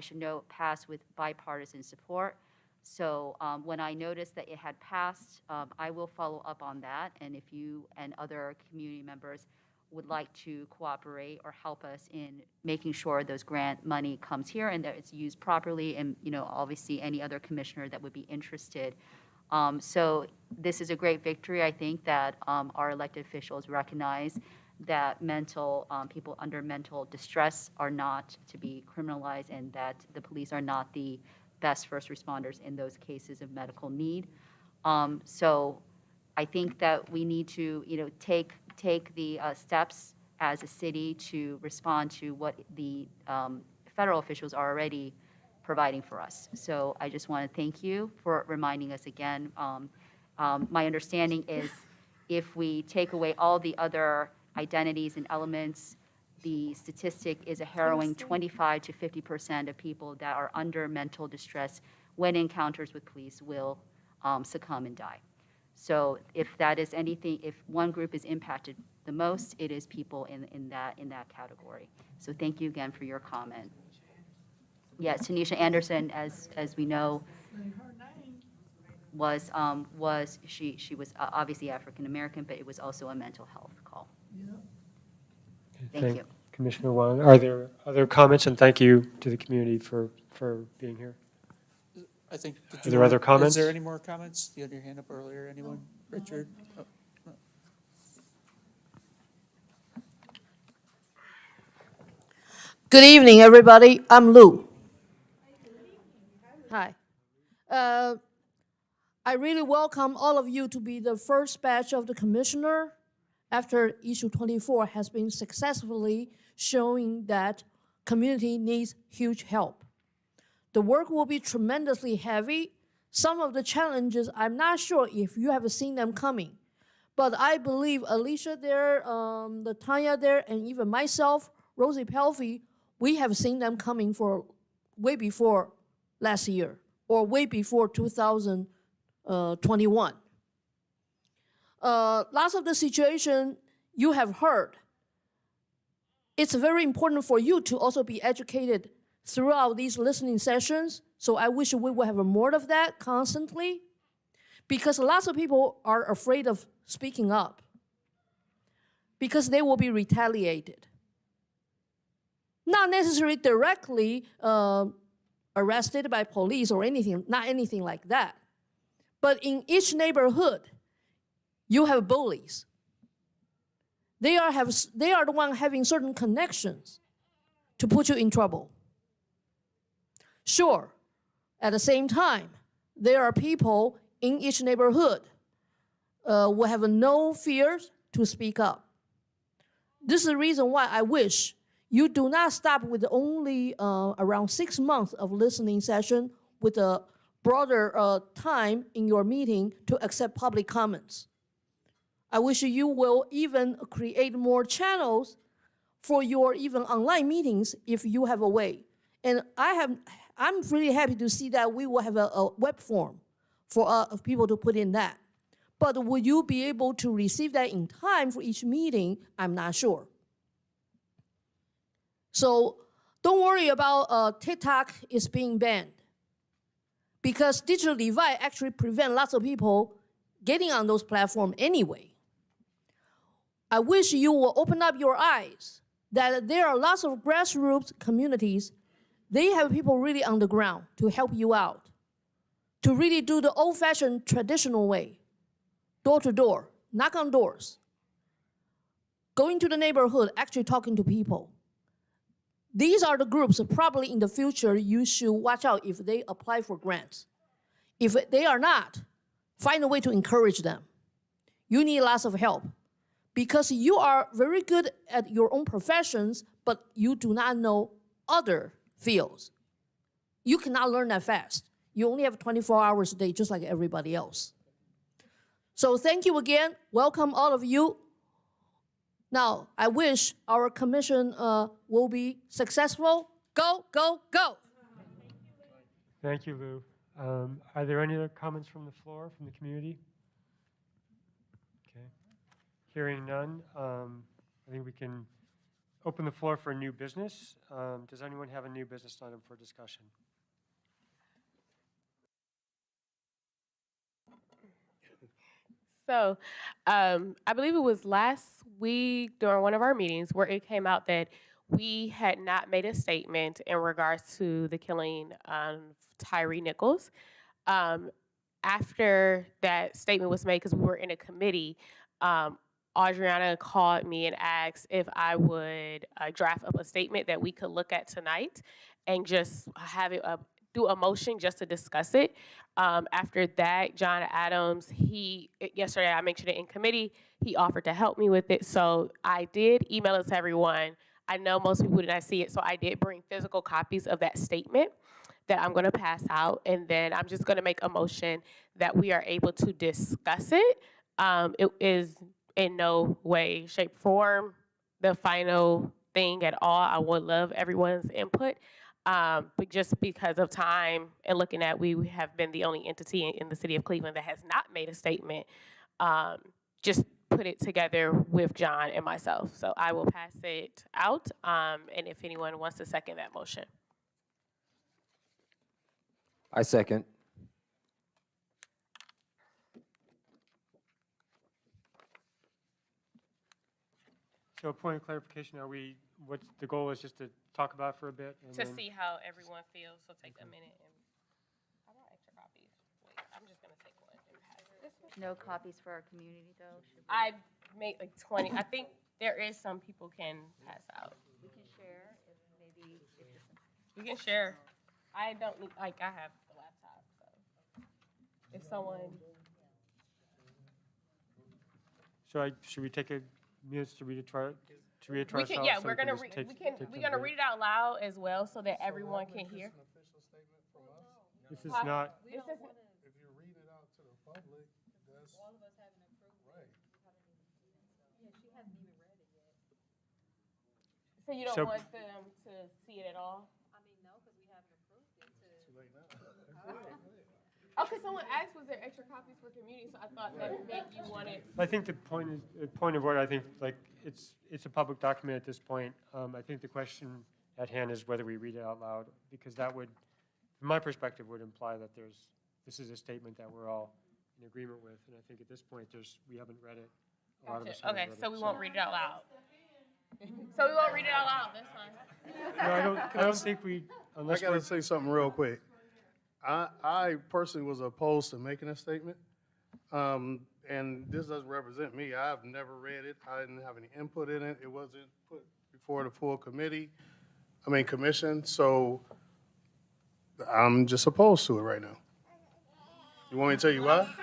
should note, passed with bipartisan support. So when I noticed that it had passed, I will follow up on that. And if you and other community members would like to cooperate or help us in making sure those grant money comes here and that it's used properly, and obviously any other commissioner that would be interested. So this is a great victory. I think that our elected officials recognize that people under mental distress are not to be criminalized, and that the police are not the best first responders in those cases of medical need. So I think that we need to, take the steps as a city to respond to what the federal officials are already providing for us. So I just want to thank you for reminding us again. My understanding is if we take away all the other identities and elements, the statistic is a harrowing 25 to 50% of people that are under mental distress when encounters with police will succumb and die. So if that is anything, if one group is impacted the most, it is people in that category. So thank you again for your comment. Yes, Tanisha Anderson, as we know, was obviously African American, but it was also a mental health call. Thank you. Commissioner Wong. Are there other comments? And thank you to the community for being here. I think. Are there other comments? Is there any more comments? You had your hand up earlier. Anyone? Richard? Oh, no. Good evening, everybody. I'm Lou. Hi. I really welcome all of you to be the first batch of the commissioner after issue 24 has been successfully showing that community needs huge help. The work will be tremendously heavy. Some of the challenges, I'm not sure if you have seen them coming, but I believe Alicia there, Tanya there, and even myself, Rosie Pelfey, we have seen them coming for way before last year or way before 2021. Lots of the situation you have heard. It's very important for you to also be educated throughout these listening sessions. So I wish we would have more of that constantly, because lots of people are afraid of speaking up because they will be retaliated. Not necessarily directly arrested by police or anything, not anything like that. But in each neighborhood, you have bullies. They are the one having certain connections to put you in trouble. Sure, at the same time, there are people in each neighborhood who have no fears to speak up. This is the reason why I wish you do not stop with only around 6 months of listening session with a broader time in your meeting to accept public comments. I wish you will even create more channels for your even online meetings if you have a way. And I'm really happy to see that we will have a web form for people to put in that. But will you be able to receive that in time for each meeting? I'm not sure. So don't worry about TikTok is being banned, because digital divide actually prevents lots of people getting on those platforms anyway. I wish you will open up your eyes that there are lots of grassroots communities They have people really on the ground to help you out, to really do the old-fashioned traditional way, door to door, knock on doors, going to the neighborhood, actually talking to people. These are the groups that probably in the future you should watch out if they apply for grants. If they are not, find a way to encourage them. You need lots of help because you are very good at your own professions, but you do not know other fields. You cannot learn that fast. You only have 24 hours a day, just like everybody else. So thank you again. Welcome all of you. Now, I wish our commission will be successful. Go, go, go. Thank you, Lou. Are there any other comments from the floor, from the community? Okay. Hearing none, I think we can open the floor for new business. Does anyone have a new business item for discussion? So, I believe it was last week during one of our meetings where it came out that we had not made a statement in regards to the killing of Tyree Nichols. After that statement was made, because we were in a committee, Adriana called me and asked if I would draft up a statement that we could look at tonight and just have it do a motion just to discuss it. After that, John Adams, yesterday I mentioned it in committee, he offered to help me with it. So I did email it to everyone. I know most people did not see it, so I did bring physical copies of that statement that I'm gonna pass out. And then I'm just gonna make a motion that we are able to discuss it. It is in no way, shape, form the final thing at all. I would love everyone's input. But just because of time and looking at we have been the only entity in the city of Cleveland that has not made a statement, just put it together with John and myself. So I will pass it out, and if anyone wants to second that motion. I second. So a point of clarification, what's the goal is just to talk about it for a bit? And To then- see how everyone feels, so take a minute and, I brought extra copies. Wait, I'm just gonna take one and pass this one. No copies for our community, though? Should we- I made like 20, I think there is some people can pass out. We can share if maybe, if this. We can share. I don't need, I have the laptop, so. If someone, Should we take a minute to read it, to read it to we ourselves? can, yeah, so we're gonna, just take- take we're some gonna break? read it out loud as well so that everyone can hear. This is not, This is, If you read it out to the public, that's. All of us haven't approved it. Right. so you don't So- want them to see it at all? Okay, someone asked, was there extra copies for community, so I thought that maybe you wanted. I think the point of order, I think, like, it's a public document at this point. I think the question at hand is whether we read it out loud, because that would, from my perspective, would imply that this is a statement that we're all in agreement with, and I think at this point, we haven't read it. A lot of us Gotcha. haven't Okay, read so it, we won't read it out loud. So we won't read it out loud, that's fine. No, I don't think we, I unless gotta we're, say something real quick. I personally was opposed to making a statement. And this doesn't represent me. I've never read it. I didn't have any input in it. It wasn't put before the full commission. So I'm just opposed to it right now. You want me to tell you why?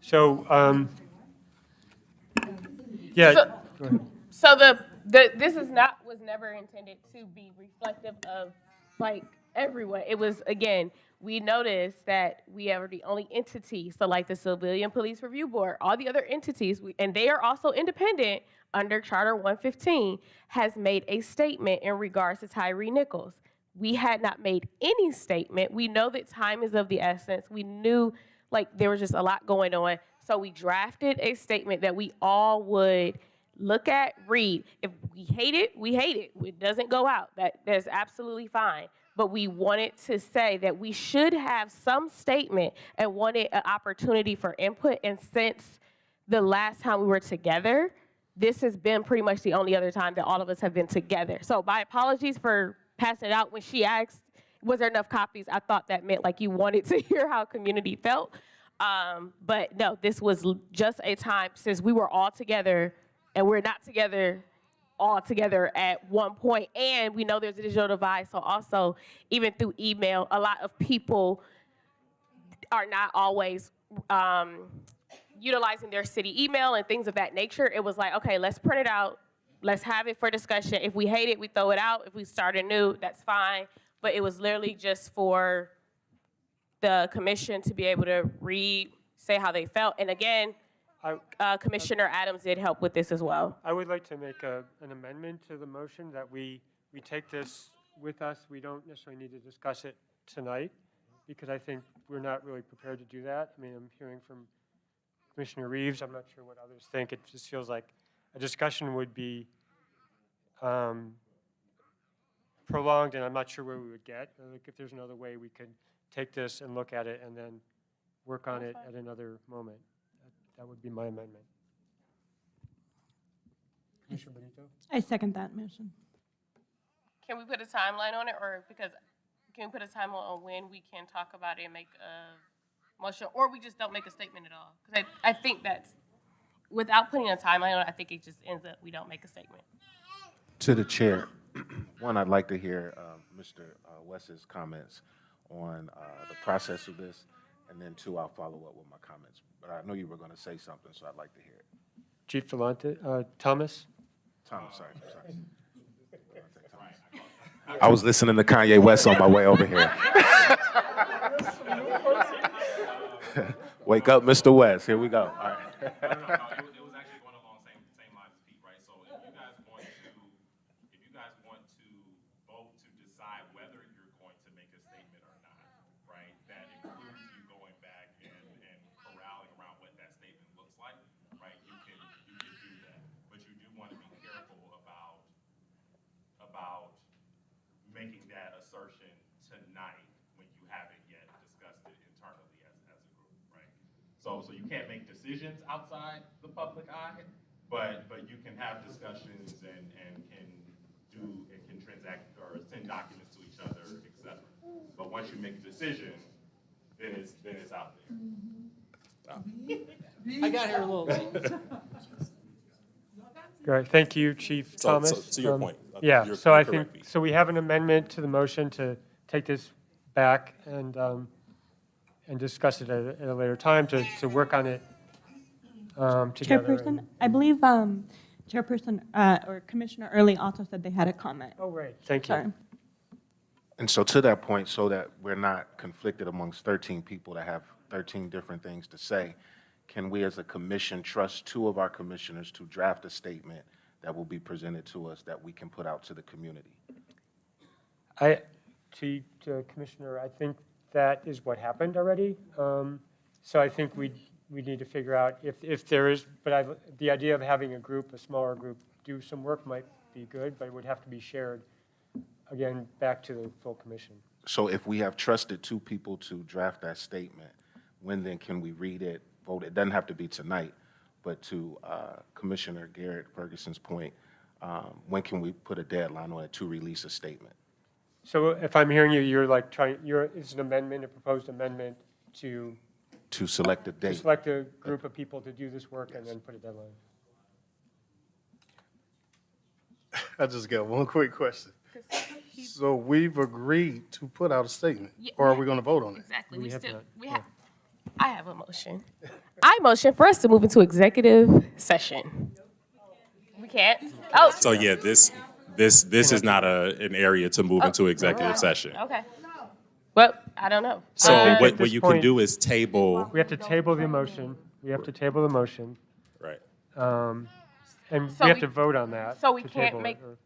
so, yeah, So- go ahead. So this was never intended to be reflective of like everyone. It was, again, we noticed that we are the only entity, so like the Civilian Police Review Board, all the other entities, and they are also independent under Charter 115, has made a statement in regards to Tyree Nichols. We had not made any statement. We know that time is of the essence. We knew like there was just a lot going on. So we drafted a statement that we all would look at, read. If we hate it, we hate it. It doesn't go out. That's absolutely fine. But we wanted to say that we should have some statement and wanted an opportunity for input. And since the last time we were together, this has been pretty much the only other time that all of us have been together. So my apologies for passing it out when she asked, was there enough copies? I thought that meant like you wanted to hear how community felt. But no, this was just a time since we were all together and we're not together all together at one point. And we know there's a digital divide. So also, even through email, a lot of people are not always utilizing their city email and things of that nature. It was like, okay, let's print it out. Let's have it for discussion. If we hate it, we throw it out. If we start anew, that's fine. But it was literally just for the commission to be able to say how they felt. And again, Commissioner Adams did help with this as well. I would like to make an amendment to the motion that we take this with us. We don't necessarily need to discuss it tonight, because I think we're not really prepared to do that. I mean, I'm hearing from Commissioner Reeves. I'm not sure what others think. It just feels like a discussion would be prolonged, and I'm not sure where we would get. Like, if there's another way we could take this and look at it and then work on it at another moment. That would be my amendment. Commissioner Benito? I second that motion. Can we put a timeline on it, or can we put a timeline on when we can talk about it and make a motion, or we just don't make a statement at all? Because I think that's, without putting a timeline on it, I think it just ends up we don't make a statement. To the chair, one, I'd like to hear Mr. West's comments on the process of this, and then two, I'll follow up with my comments. But I know you were going to say something, so I'd like to hear it. Chief Vellante, Thomas? Thomas, sorry. I was listening to Kanye West on my way over here. Wake up, Mr. West. Here we go. All right. It was actually going along same lines as Pete, right? So if you guys want to vote to decide whether you're going to make a statement or not, right? That includes you going back and corralling around what that statement looks like, right? You can do that, but you do want to be careful about making that assertion tonight when you haven't yet discussed it internally as a group, right? So you can't make decisions outside the public eye, but you can have discussions and can transact or send documents to each other, et cetera. But once you make a decision, then it's out there. I got here a little late. Great, thank you, Chief Thomas. So to your point. Yeah, you're so I correct, think, Pete. so we have an amendment to the motion to take this back and discuss it at a later time, to work on it together. Chairperson, I believe Chairperson or Commissioner Early also said they had a comment. Oh, right, thank you. Sorry. And so to that point, so that we're not conflicted amongst 13 people that have 13 different things to say, can we as a commission trust two of our commissioners to draft a statement that will be presented to us that we can put out to the community? To Commissioner, I think that is what happened already. So I think we need to figure out if there is, but the idea of having a smaller group, do some work might be good, but it would have to be shared, again, back to the full commission. So if we have trusted two people to draft that statement, when then can we read it, vote? It doesn't have to be tonight, but to Commissioner Garrett Ferguson's point, when can we put a deadline on it to release a statement? So if I'm hearing you, it's an amendment, a proposed amendment to select a date. To select a group of people to do this work and then put a deadline. I just got one quick question. So we've agreed to put out a statement, or are we going to vote on it? Exactly. I have a motion. I motion for us to move into executive session. We can't? Oh. So yeah, this is not an area to move into executive session. Okay. Well, I don't know. So what you can do is table. We have to table the motion. Right. And So we have to vote on that. So we to can't table it, make, or-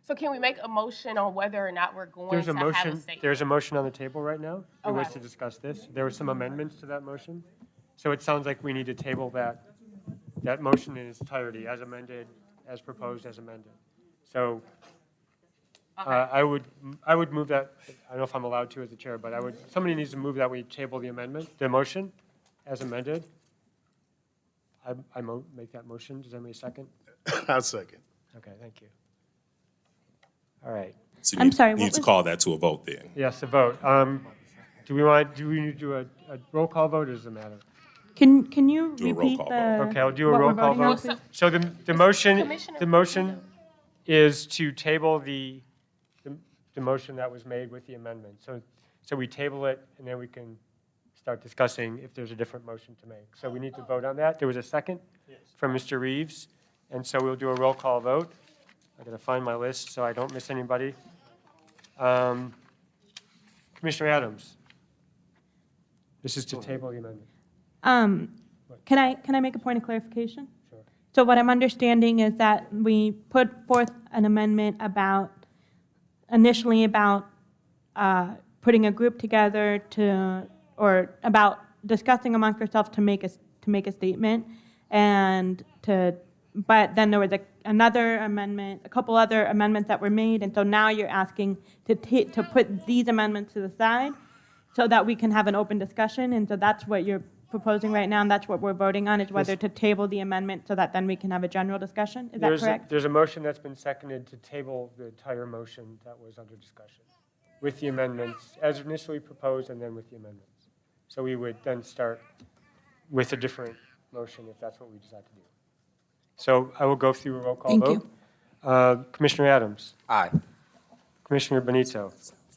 so can we make a motion on whether or not we're going to have a statement? There's a motion on the table right now. Who wants Okay. to discuss this? There were some amendments to that motion. So it sounds like we need to table that motion in its entirety, as amended, as proposed, as amended. So I would move that. I don't know if I'm allowed to as the chair, but somebody needs to move that we table the motion as amended. make that motion. Does anybody second? I'll second. Okay, thank you. All right. So I'm sorry, you what need to was- call that to a vote then. Yes, a vote. Do we need to do a roll call vote, or does it matter? Can you Do a roll repeat call the? vote. Okay, I'll do a what we're roll call voting on, vote. please? So the motion is to table the motion that was made with the amendment. So we table it, and then we can start discussing if there's a different motion to make. So we need to vote on that. There was a second from Mr. Reeves, and so we'll do a roll call vote. I gotta find my list so I don't miss anybody. Commissioner Adams. This is to table the amendment. Can I make a point of clarification? Sure. So what I'm understanding is that we put forth an amendment initially about putting a group together or about discussing amongst ourselves to make a statement, but then there was another amendment, a couple other amendments that were made, and so now you're asking to put these amendments to the side so that we can have an open discussion, and so that's what you're proposing right now, and that's what we're voting on, is whether to table the amendment so that then we can have a general discussion. Is that correct? There's a motion that's been seconded to table the entire motion that was under discussion with the amendments as initially proposed and then with the amendments. So we would then start with a different motion if that's what we decide to do. So I will go through a roll call Thank vote. Commissioner Adams. Aye. Commissioner Benito.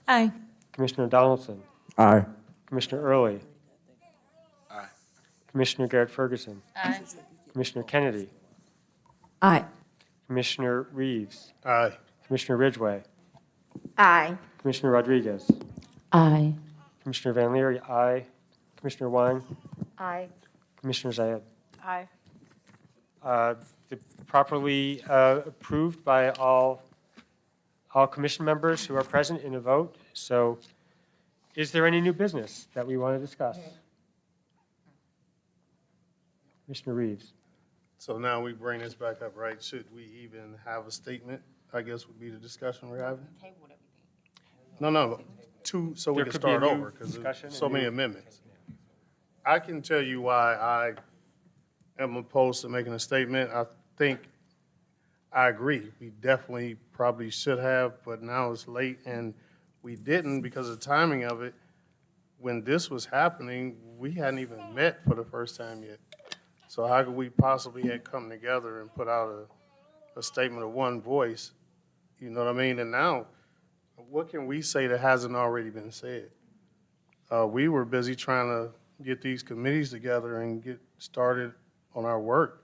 Aye. Commissioner Donaldson. Aye. Commissioner Early. Aye. Commissioner Garrett Ferguson. Aye. Commissioner Kennedy. Aye. Commissioner Reeves. Aye. Commissioner Ridgway. Aye. Commissioner Rodriguez. Aye. Commissioner Van Leer, aye. Commissioner Wang. Aye. Commissioner Zayed. Aye. Properly approved by all commission members who are present in a vote. So is there any new business that we want to discuss? Commissioner Reeves. So now we bring this back up, right? Should we even have a statement, I guess would be the discussion we're having? No, so we There can could be a start new over, because discussion there's so and many new- amendments. I can tell you why I am opposed to making a statement. I think I agree. We definitely probably should have, but now it's late, and we didn't because of the timing of it. When this was happening, we hadn't even met for the first time yet. So how could we possibly have come together and put out a statement of one voice? You know what I mean? And now, what can we say that hasn't already been said? We were busy trying to get these committees together and get started on our work.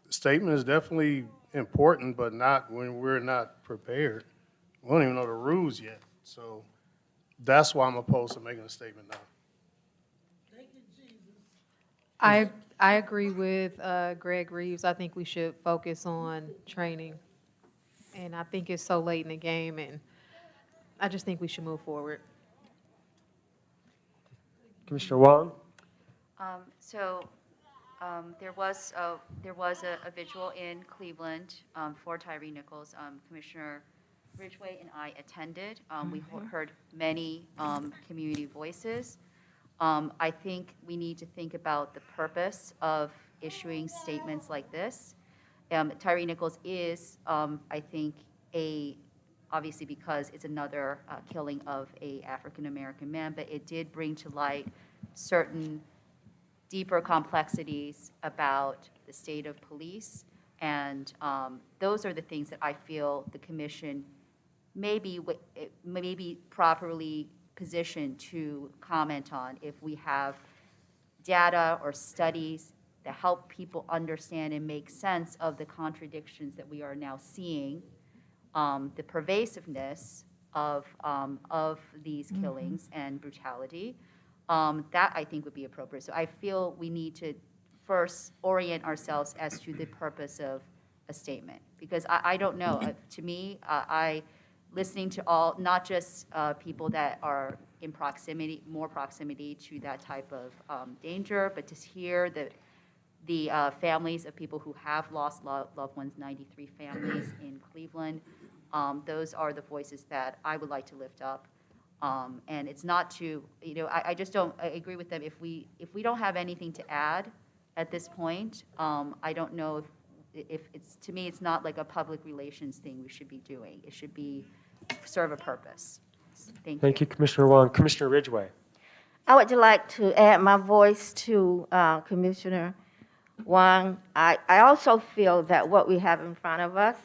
The statement is definitely important, but not when we're not prepared. We don't even know the rules yet. So that's why I'm opposed to making a statement now. I agree with Greg Reeves. I think we should focus on training. And I think it's so late in the game, and I just think we should move forward. Commissioner Wong. There was a vigil in Cleveland for Tyree Nichols. Commissioner Ridgway and I attended. We heard many community voices. I think we need to think about the purpose of issuing statements like this. Tyree Nichols is, I think, obviously because it's another killing of a African-American man, but it did bring to light certain deeper complexities about the state of police. And those are the things that I feel the commission may be properly positioned to comment on if we have data or studies that help people understand and make sense of the contradictions that we are now seeing, the pervasiveness of these killings and brutality. That I think would be appropriate. So I feel we need to first orient ourselves as to the purpose of a statement, because I don't know. To me, listening to all, not just people that are in more proximity to that type of danger, but to hear the families of people who have lost loved ones, 93 families in Cleveland. Those are the voices that I would like to lift up. And it's not to, I just don't, I agree with them. If we don't have anything to add at this point. I don't know if it's, to me, it's not like a public relations thing we should be doing. It should be, serve a purpose. Thank you. Thank you, Commissioner Wong. Commissioner Ridgway. I would like to add my voice to Commissioner Wang. I also feel that what we have in front of us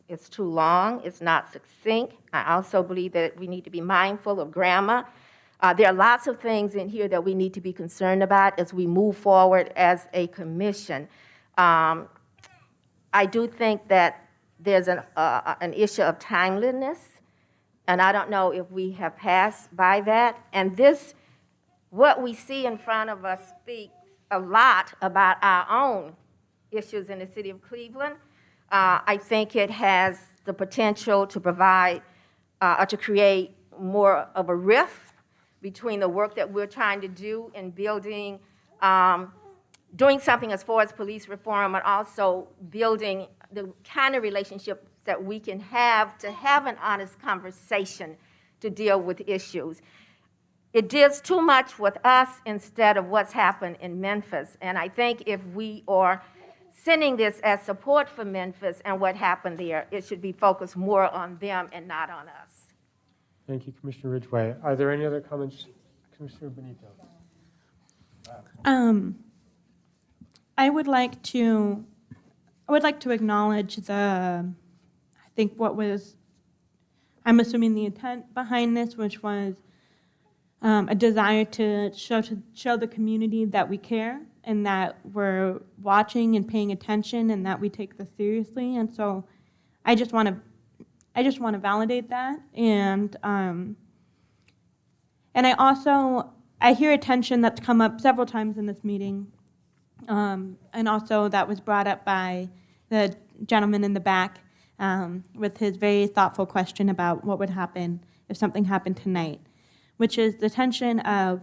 is too long, it's not succinct. I also believe that we need to be mindful of grammar. There are lots of things in here that we need to be concerned about as we move forward as a commission. I do think that there's an issue of timeliness, and I don't know if we have passed by that. And this, what we see in front of us speaks a lot about our own issues in the city of Cleveland. I think it has the potential to provide, to create more of a rift between the work that we're trying to do in building, doing something as far as police reform, but also building the kind of relationship that we can have to have an honest conversation to deal with issues. It deals too much with us instead of what's happened in Memphis. And I think if we are sending this as support for Memphis and what happened there, it should be focused more on them and not on us. Thank you, Commissioner Ridgway. Are there any other comments? Commissioner Benito. I would like to acknowledge the, I think what was, I'm assuming the intent behind this, which was a desire to show the community that we care and that we're watching and paying attention and that we take this seriously. And so I just want to validate that. And I hear attention that's come up several times in this meeting. And also that was brought up by the gentleman in the back with his very thoughtful question about what would happen if something happened tonight, which is the tension of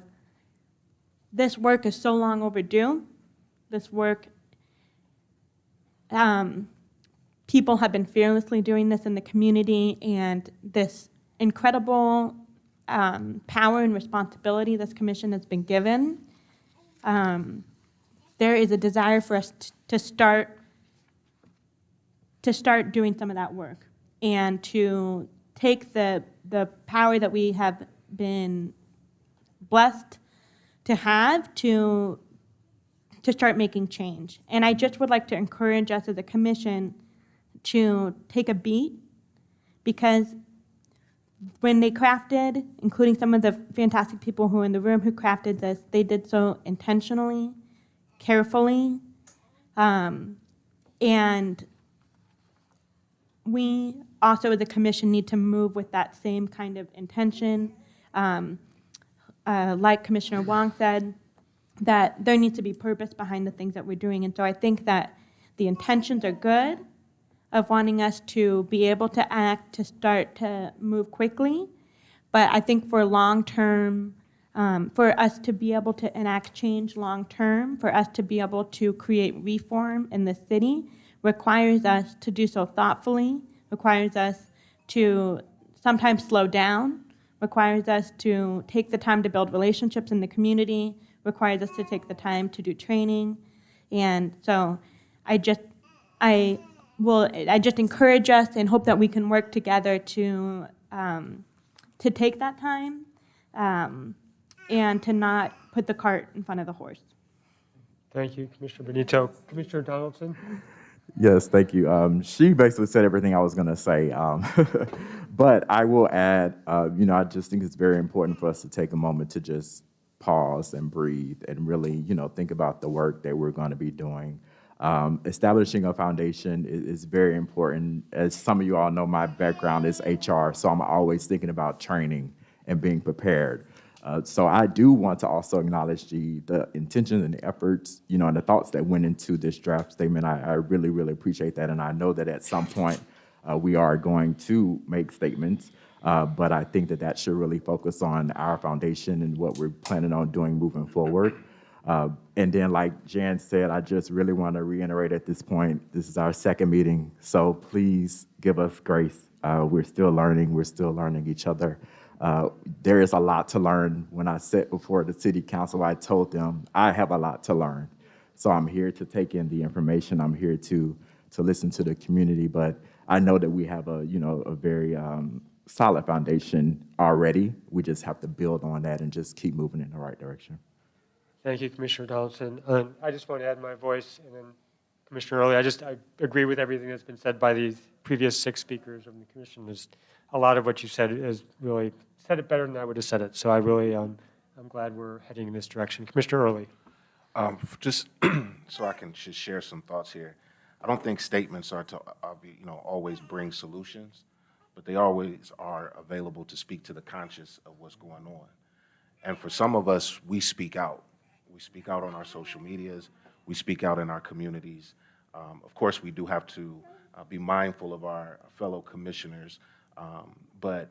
this work is so long overdue. This work, people have been fearlessly doing this in the community, and this incredible power and responsibility this commission has been given. There is a desire for us to start doing some of that work and to take the power that we have been blessed to have to start making change. And I just would like to encourage us as a commission to take a beat, because when they crafted, including some of the fantastic people who are in the room who crafted this, they did so intentionally, carefully, and we also as a commission need to move with that same kind of intention. Like Commissioner Wong said, that there needs to be purpose behind the things that we're doing. And so I think that the intentions are good of wanting us to be able to act, to start to move quickly. But I think for long-term, for us to be able to enact change long-term, for us to be able to create reform in the city, requires us to do so thoughtfully, requires us to sometimes slow down, requires us to take the time to build relationships in the community, requires us to take the time to do training. And so I just encourage us and hope that we can work together to take that time and to not put the cart in front of the horse. Thank you, Commissioner Benito. Commissioner Donaldson? Yes, thank you. She basically said everything I was going to say. But I will add, I just think it's very important for us to take a moment to just pause and breathe and really, think about the work that we're going to be doing. Establishing a foundation is very important. As some of you all know, my background is HR, so I'm always thinking about training and being prepared. So I do want to also acknowledge the intention and the efforts, and the thoughts that went into this draft statement. I really, really appreciate that, and I know that at some point we are going to make statements, but I think that should really focus on our foundation and what we're planning on doing moving forward. And then, like Jan said, I just really want to reiterate at this point, this is our second meeting, so please give us grace. We're still learning each other. There is a lot to learn. When I sat before the city council, I told them I have a lot to learn. So I'm here to take in the information. I'm here to listen to the community, but I know that we have a very solid foundation already. We just have to build on that and just keep moving in the right direction. Thank you, Commissioner Donaldson. I just want to add my voice, and then Commissioner Early, I agree with everything that's been said by these previous 6 speakers of the commission. There's a lot of what you said is really said it better than I would have said it. So I really, I'm glad we're heading in this direction. Commissioner Early. Just so I can just share some thoughts here. I don't think statements are to always bring solutions, but they always are available to speak to the conscious of what's going on. And for some of us, we speak out. We speak out on our social medias. We speak out in our communities. Of course, we do have to be mindful of our fellow commissioners, but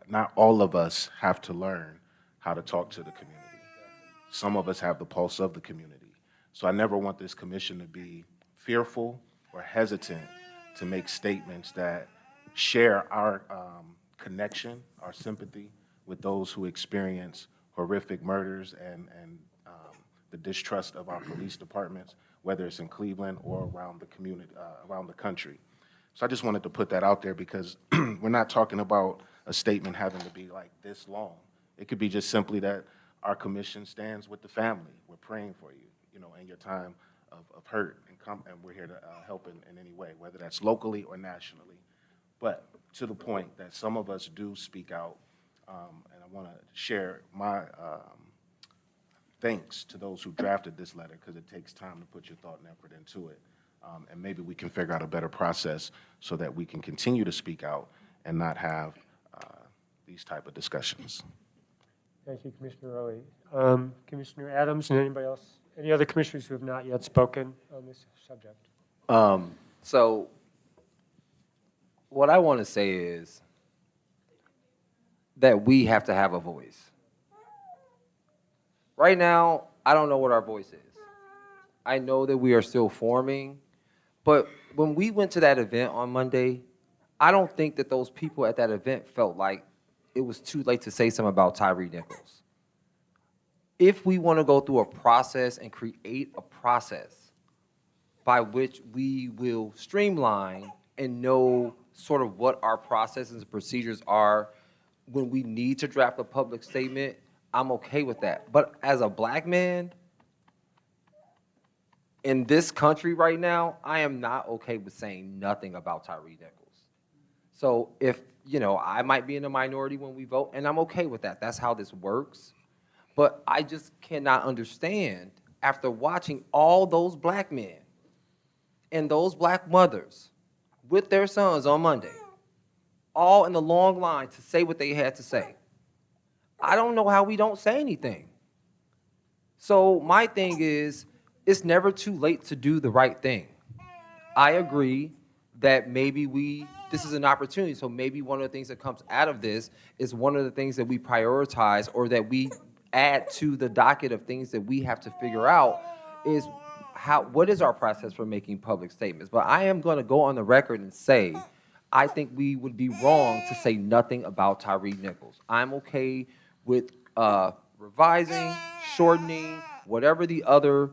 not all of us have to learn how to talk to the community. Some of us have the pulse of the community. So I never want this commission to be fearful or hesitant to make statements that share our connection, our sympathy with those who experience horrific murders and the distrust of our police departments, whether it's in Cleveland or around the community, around the country. So I just wanted to put that out there because we're not talking about a statement having to be like this long. It could be just simply that our commission stands with the family. We're praying for you, in your time of hurt, and we're here to help in any way, whether that's locally or nationally. But to the point that some of us do speak out, and I want to share my thanks to those who drafted this letter, because it takes time to put your thought and effort into it. And maybe we can figure out a better process so that we can continue to speak out and not have these type of discussions. Thank you, Commissioner Early. Commissioner Adams and anybody else, any other commissioners who have not yet spoken on this subject? So what I want to say is that we have to have a voice. Right now, I don't know what our voice is. I know that we are still forming, but when we went to that event on Monday, I don't think that those people at that event felt like it was too late to say something about Tyre Nichols. If we want to go through a process and create a process by which we will streamline and know sort of what our processes and procedures are when we need to draft a public statement, I'm okay with that. But as a black man in this country right now, I am not okay with saying nothing about Tyre Nichols. So if, I might be in the minority when we vote, and I'm okay with that. That's how this works. But I just cannot understand, after watching all those black men and those black mothers with their sons on Monday, all in the long line to say what they had to say, I don't know how we don't say anything. So my thing is, it's never too late to do the right thing. I agree that maybe this is an opportunity, so maybe one of the things that comes out of this is one of the things that we prioritize or that we add to the docket of things that we have to figure out is what is our process for making public statements. But I am going to go on the record and say, I think we would be wrong to say nothing about Tyre Nichols. I'm okay with revising, shortening, whatever the other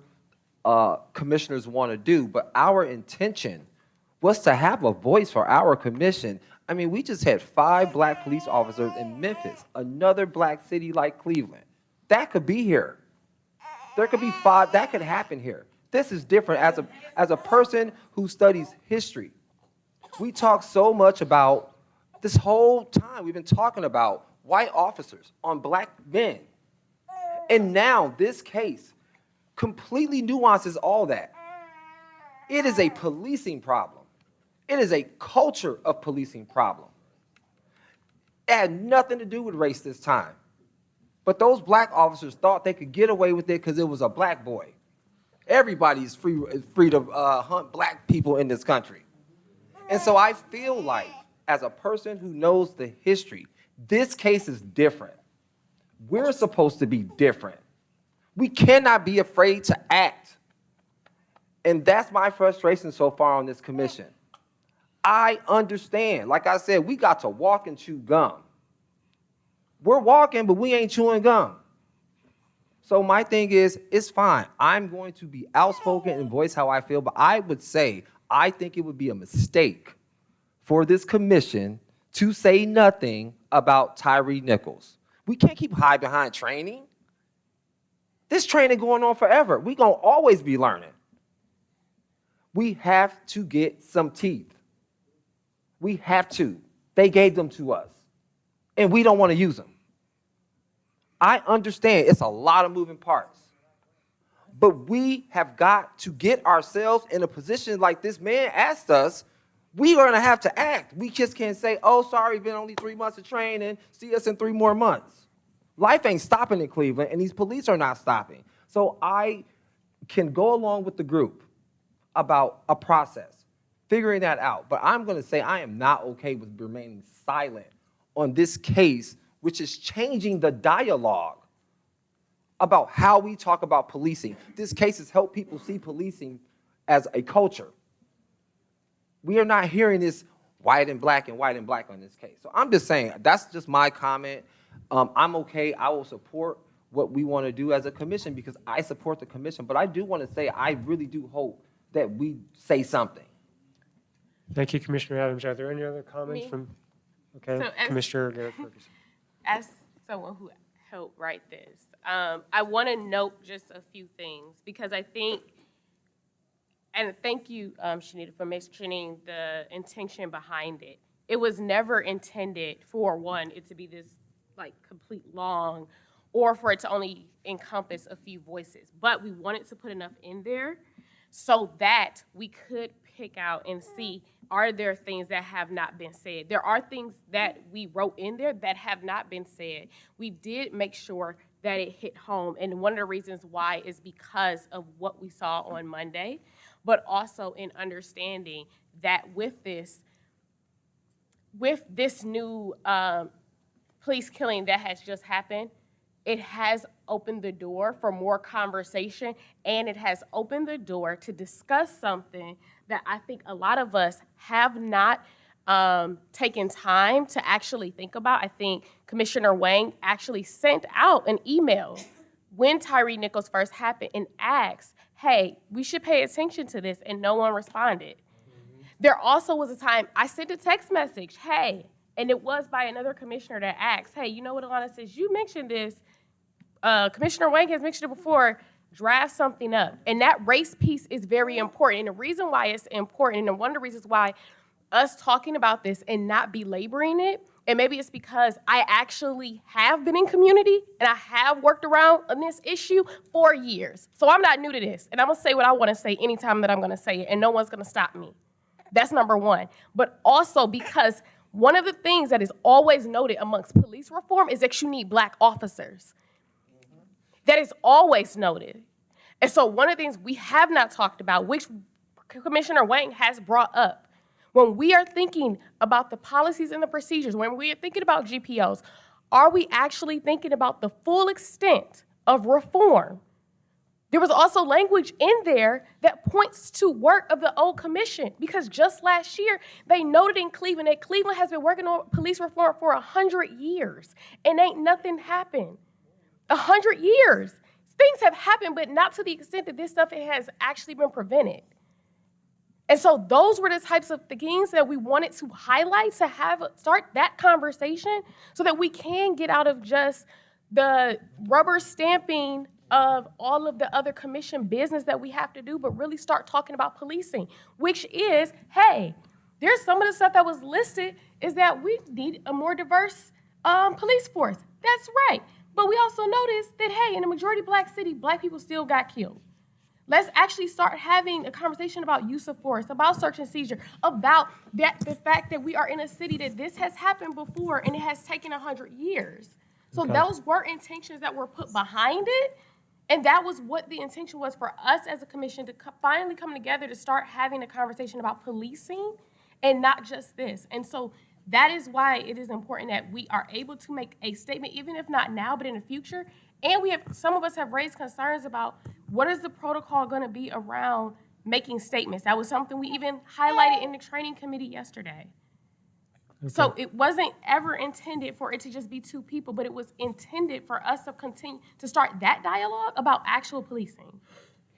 commissioners want to do, but our intention was to have a voice for our commission. I mean, we just had 5 black police officers in Memphis, another black city like Cleveland. That could be here. There could be 5, that could happen here. This is different. As a person who studies history, we talk so much about, this whole time we've been talking about white officers on black men. And now this case completely nuances all that. It is a policing problem. It is a culture of policing problem. It had nothing to do with race this time. But those black officers thought they could get away with it because it was a black boy. Everybody is free to hunt black people in this country. And so I feel like, as a person who knows the history, this case is different. We're supposed to be different. We cannot be afraid to act. And that's my frustration so far on this commission. I understand. Like I said, we got to walk and chew gum. We're walking, but we ain't chewing gum. So my thing is, it's fine. I'm going to be outspoken and voice how I feel, but I would say, I think it would be a mistake for this commission to say nothing about Tyree Nichols. We can't keep hiding behind training. This training going on forever. We're going to always be learning. We have to get some teeth. We have to. They gave them to us, and we don't want to use them. I understand it's a lot of moving parts, but we have got to get ourselves in a position like this man asked us. We're going to have to act. We just can't say, oh, sorry, been only 3 months of training. See us in 3 more months. Life ain't stopping in Cleveland, and these police are not stopping. So I can go along with the group about a process, figuring that out. But I'm going to say I am not okay with remaining silent on this case, which is changing the dialogue about how we talk about policing. This case has helped people see policing as a culture. We are not hearing this white and black on this case. So I'm just saying, that's just my comment. I'm okay. I will support what we want to do as a commission because I support the commission. But I do want to say, I really do hope that we say something. Thank you, Commissioner Adams. Are there any other comments from, okay, So Commissioner Garrett Ferguson? As someone who helped write this, I want to note just a few things because I think, and thank you, Shanita, for mentioning the intention behind it. It was never intended for one, it to be this like complete long, or for it to only encompass a few voices. But we wanted to put enough in there so that we could pick out and see, are there things that have not been said? There are things that we wrote in there that have not been said. We did make sure that it hit home. And one of the reasons why is because of what we saw on Monday, but also in understanding that with this new police killing that has just happened, it has opened the door for more conversation, and it has opened the door to discuss something that I think a lot of us have not taken time to actually think about. I think Commissioner Wang actually sent out an email when Tyree Nichols first happened and asked, hey, we should pay attention to this, and no one responded. There also was a time I sent a text message, hey, and it was by another commissioner that asked, hey, you know what, Alana says, you mentioned this. Commissioner Wang has mentioned it before, draft something up. And that race piece is very important. And the reason why it's important, and one of the reasons why us talking about this and not belaboring it, and maybe it's because I actually have been in community and I have worked around on this issue for years. So I'm not new to this. And I'm gonna say what I wanna say anytime that I'm gonna say it, and no one's gonna stop me. That's number one. But also because one of the things that is always noted amongst police reform is that you need Black officers. That is always noted. And so one of the things we have not talked about, which Commissioner Wang has brought up, when we are thinking about the policies and the procedures, when we are thinking about GPOs, are we actually thinking about the full extent of reform? There was also language in there that points to work of the old commission, because just last year, they noted in Cleveland that Cleveland has been working on police reform for 100 years, and ain't nothing happened. 100 years. Things have happened, but not to the extent that this stuff has actually been prevented. And so those were the types of things that we wanted to highlight, to start that conversation so that we can get out of just the rubber stamping of all of the other commission business that we have to do, but really start talking about policing, which is, hey, there's some of the stuff that was listed is that we need a more diverse police force. That's right. But we also noticed that, hey, in a majority Black city, Black people still got killed. Let's actually start having a conversation about use of force, about search and seizure, about the fact that we are in a city that this has happened before and it has taken 100 years. So Okay. Those were intentions that were put behind it. And that was what the intention was for us as a commission to finally come together to start having a conversation about policing and not just this. And so that is why it is important that we are able to make a statement, even if not now, but in the future. And some of us have raised concerns about what is the protocol going to be around making statements. That was something we even highlighted in the training committee yesterday. So it wasn't ever intended for it to just be two people, but it was intended for us to continue to start that dialogue about actual policing.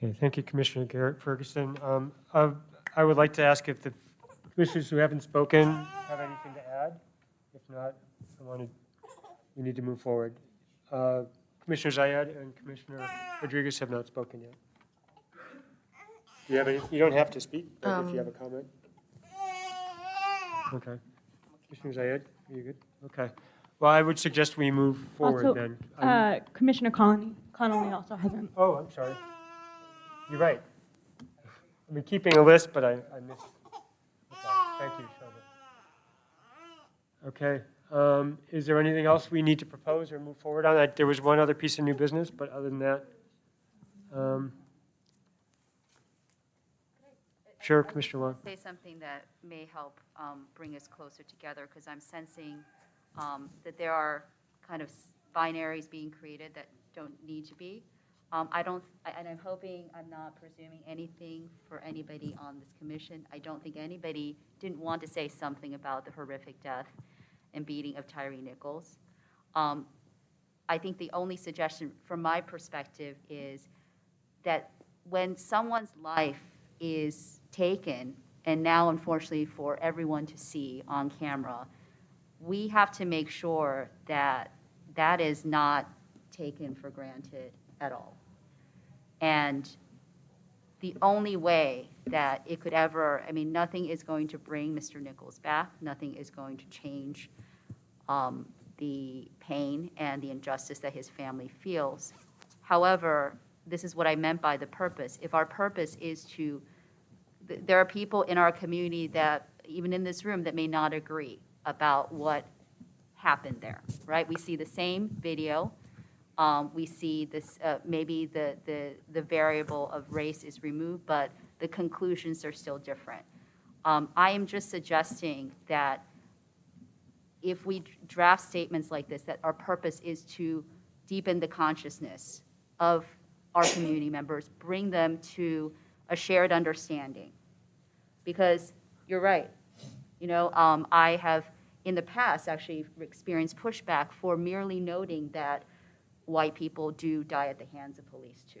Okay, thank you, Commissioner Garrett Ferguson. I would like to ask if the commissioners who haven't spoken have anything to add. If not, we need to move forward. Commissioner Zayed and Commissioner Rodriguez have not spoken yet. Do you have any, you don't have to speak, but if you have a comment. Okay. Commissioner Zayed, are you good? Okay. Well, I would suggest we move forward Also, then. Commissioner Connolly also hasn't. Oh, I'm sorry. You're right. I've been keeping a list, but I missed. Okay, thank you, Shonda. Okay, is there anything else we need to propose or move forward on? There was one other piece of new business, but other than that, sure, Commissioner Wong. Say something that may help bring us closer together, because I'm sensing that there are kind of binaries being created that don't need to be. And I'm hoping I'm not presuming anything for anybody on this commission. I don't think anybody didn't want to say something about the horrific death and beating of Tyree Nichols. I think the only suggestion from my perspective is that when someone's life is taken, and now unfortunately for everyone to see on camera, we have to make sure that that is not taken for granted at all. And the only way that it could ever, I mean, nothing is going to bring Mr. Nichols back. Nothing is going to change the pain and the injustice that his family feels. However, this is what I meant by the purpose. If our purpose is to, there are people in our community that, even in this room, that may not agree about what happened there, right? We see the same video. We see this, maybe the variable of race is removed, but the conclusions are still different. I am just suggesting that if we draft statements like this, that our purpose is to deepen the consciousness of our community members, bring them to a shared understanding. Because you're right, I have in the past actually experienced pushback for merely noting that white people do die at the hands of police too.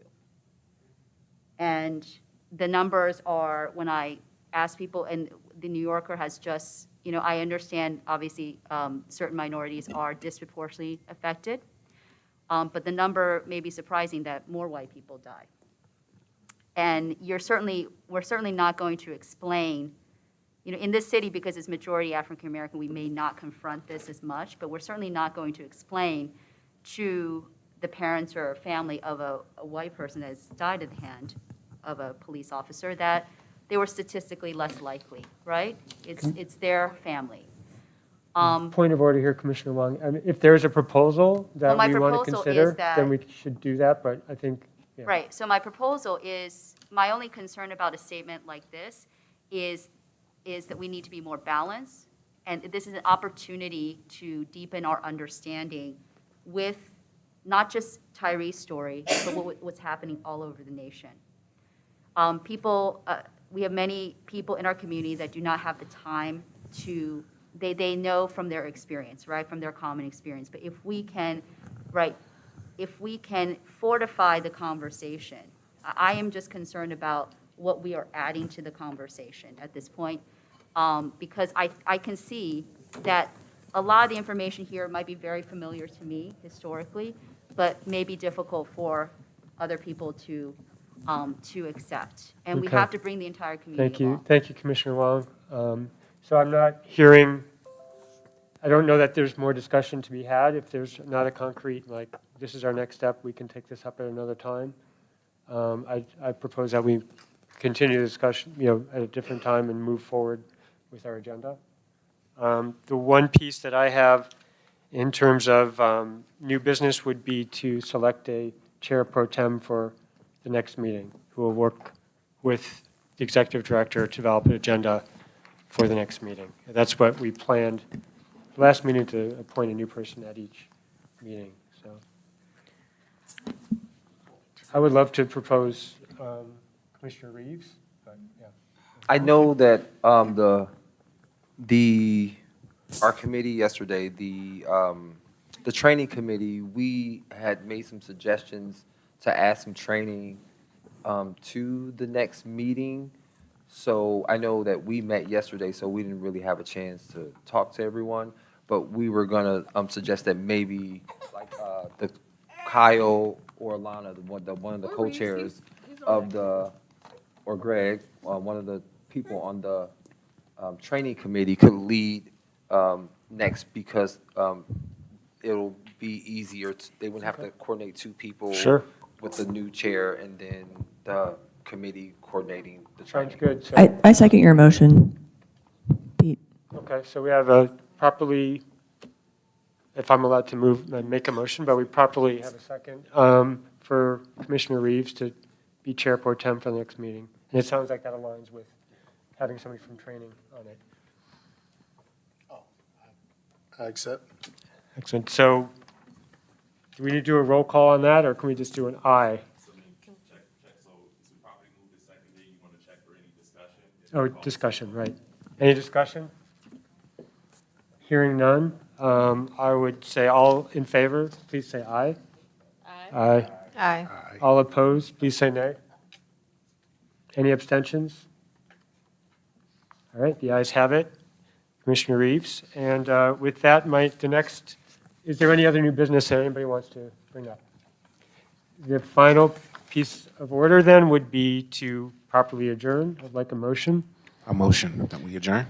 And the numbers are, when I ask people, and the New Yorker has just, I understand obviously certain minorities are disproportionately affected, but the number may be surprising that more white people die. And we're certainly not going to explain, in this city, because it's majority African American, we may not confront this as much, but we're certainly not going to explain to the parents or family of a white person that has died at the hand of a police officer that they were statistically less likely, right? It's their family. Point of order here, Commissioner Wong. I mean, if there's a proposal that my we want to proposal is consider, that- then we should do that, but I think, yeah. Right, so my proposal is, my only concern about a statement like this is that we need to be more balanced, and this is an opportunity to deepen our understanding with not just Tyree's story, but what's happening all over the nation. We have many people in our community that do not have the time to, they know from their experience, right, from their common experience. But if we can fortify the conversation, I am just concerned about what we are adding to the conversation at this point, because I can see that a lot of the information here might be very familiar to me historically, but may be difficult for other people to accept. And we Okay. have to bring the entire community along. Thank you, Commissioner Wong. So I'm not hearing, I don't know that there's more discussion to be had. If there's not a concrete, like, this is our next step, we can take this up at another time. I propose that we continue the discussion, at a different time and move forward with our agenda. The one piece that I have in terms of new business would be to select a chair pro tem for the next meeting, who will work with the executive director to develop an agenda for the next meeting. That's what we planned last meeting, to appoint a new person at each meeting. So I would love to propose Commissioner Reeves, but yeah. I know that the our committee yesterday, the training committee, we had made some suggestions to add some training to the next meeting. So I know that we met yesterday, so we didn't really have a chance to talk to everyone, but we were gonna suggest that maybe like the Kyle or Alana, one of the co-chairs of the, or Greg, one of the people on the training committee could lead next, because it'll be easier. They wouldn't have to coordinate two people. Sure. With the new chair and then the committee coordinating the training. Sounds good. So, I second your motion. Pete. okay, so we have a properly, if I'm allowed to move, make a motion, but we properly have a second for Commissioner Reeves to be chair pro tem for the next meeting. And it sounds like that aligns with having somebody from training on it. I accept. Excellent. So do we need to do a roll call on that, or can we just do an aye? Oh, discussion, right. Any discussion? Hearing none, I would say all in favor, please say aye. Aye. Aye. All opposed, please say nay. Any abstentions? All right, the ayes have it. Commissioner Reeves. And with that, is there any other new business that anybody wants to bring up? The final piece of order then would be to properly adjourn. I'd like a motion. A motion that we adjourn?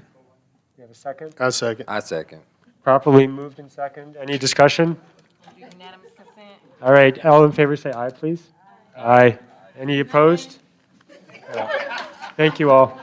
You have a second? I second. I second. Properly moved and second. Any discussion? All right, all in favor say aye, please. Aye. Any opposed? Thank you all.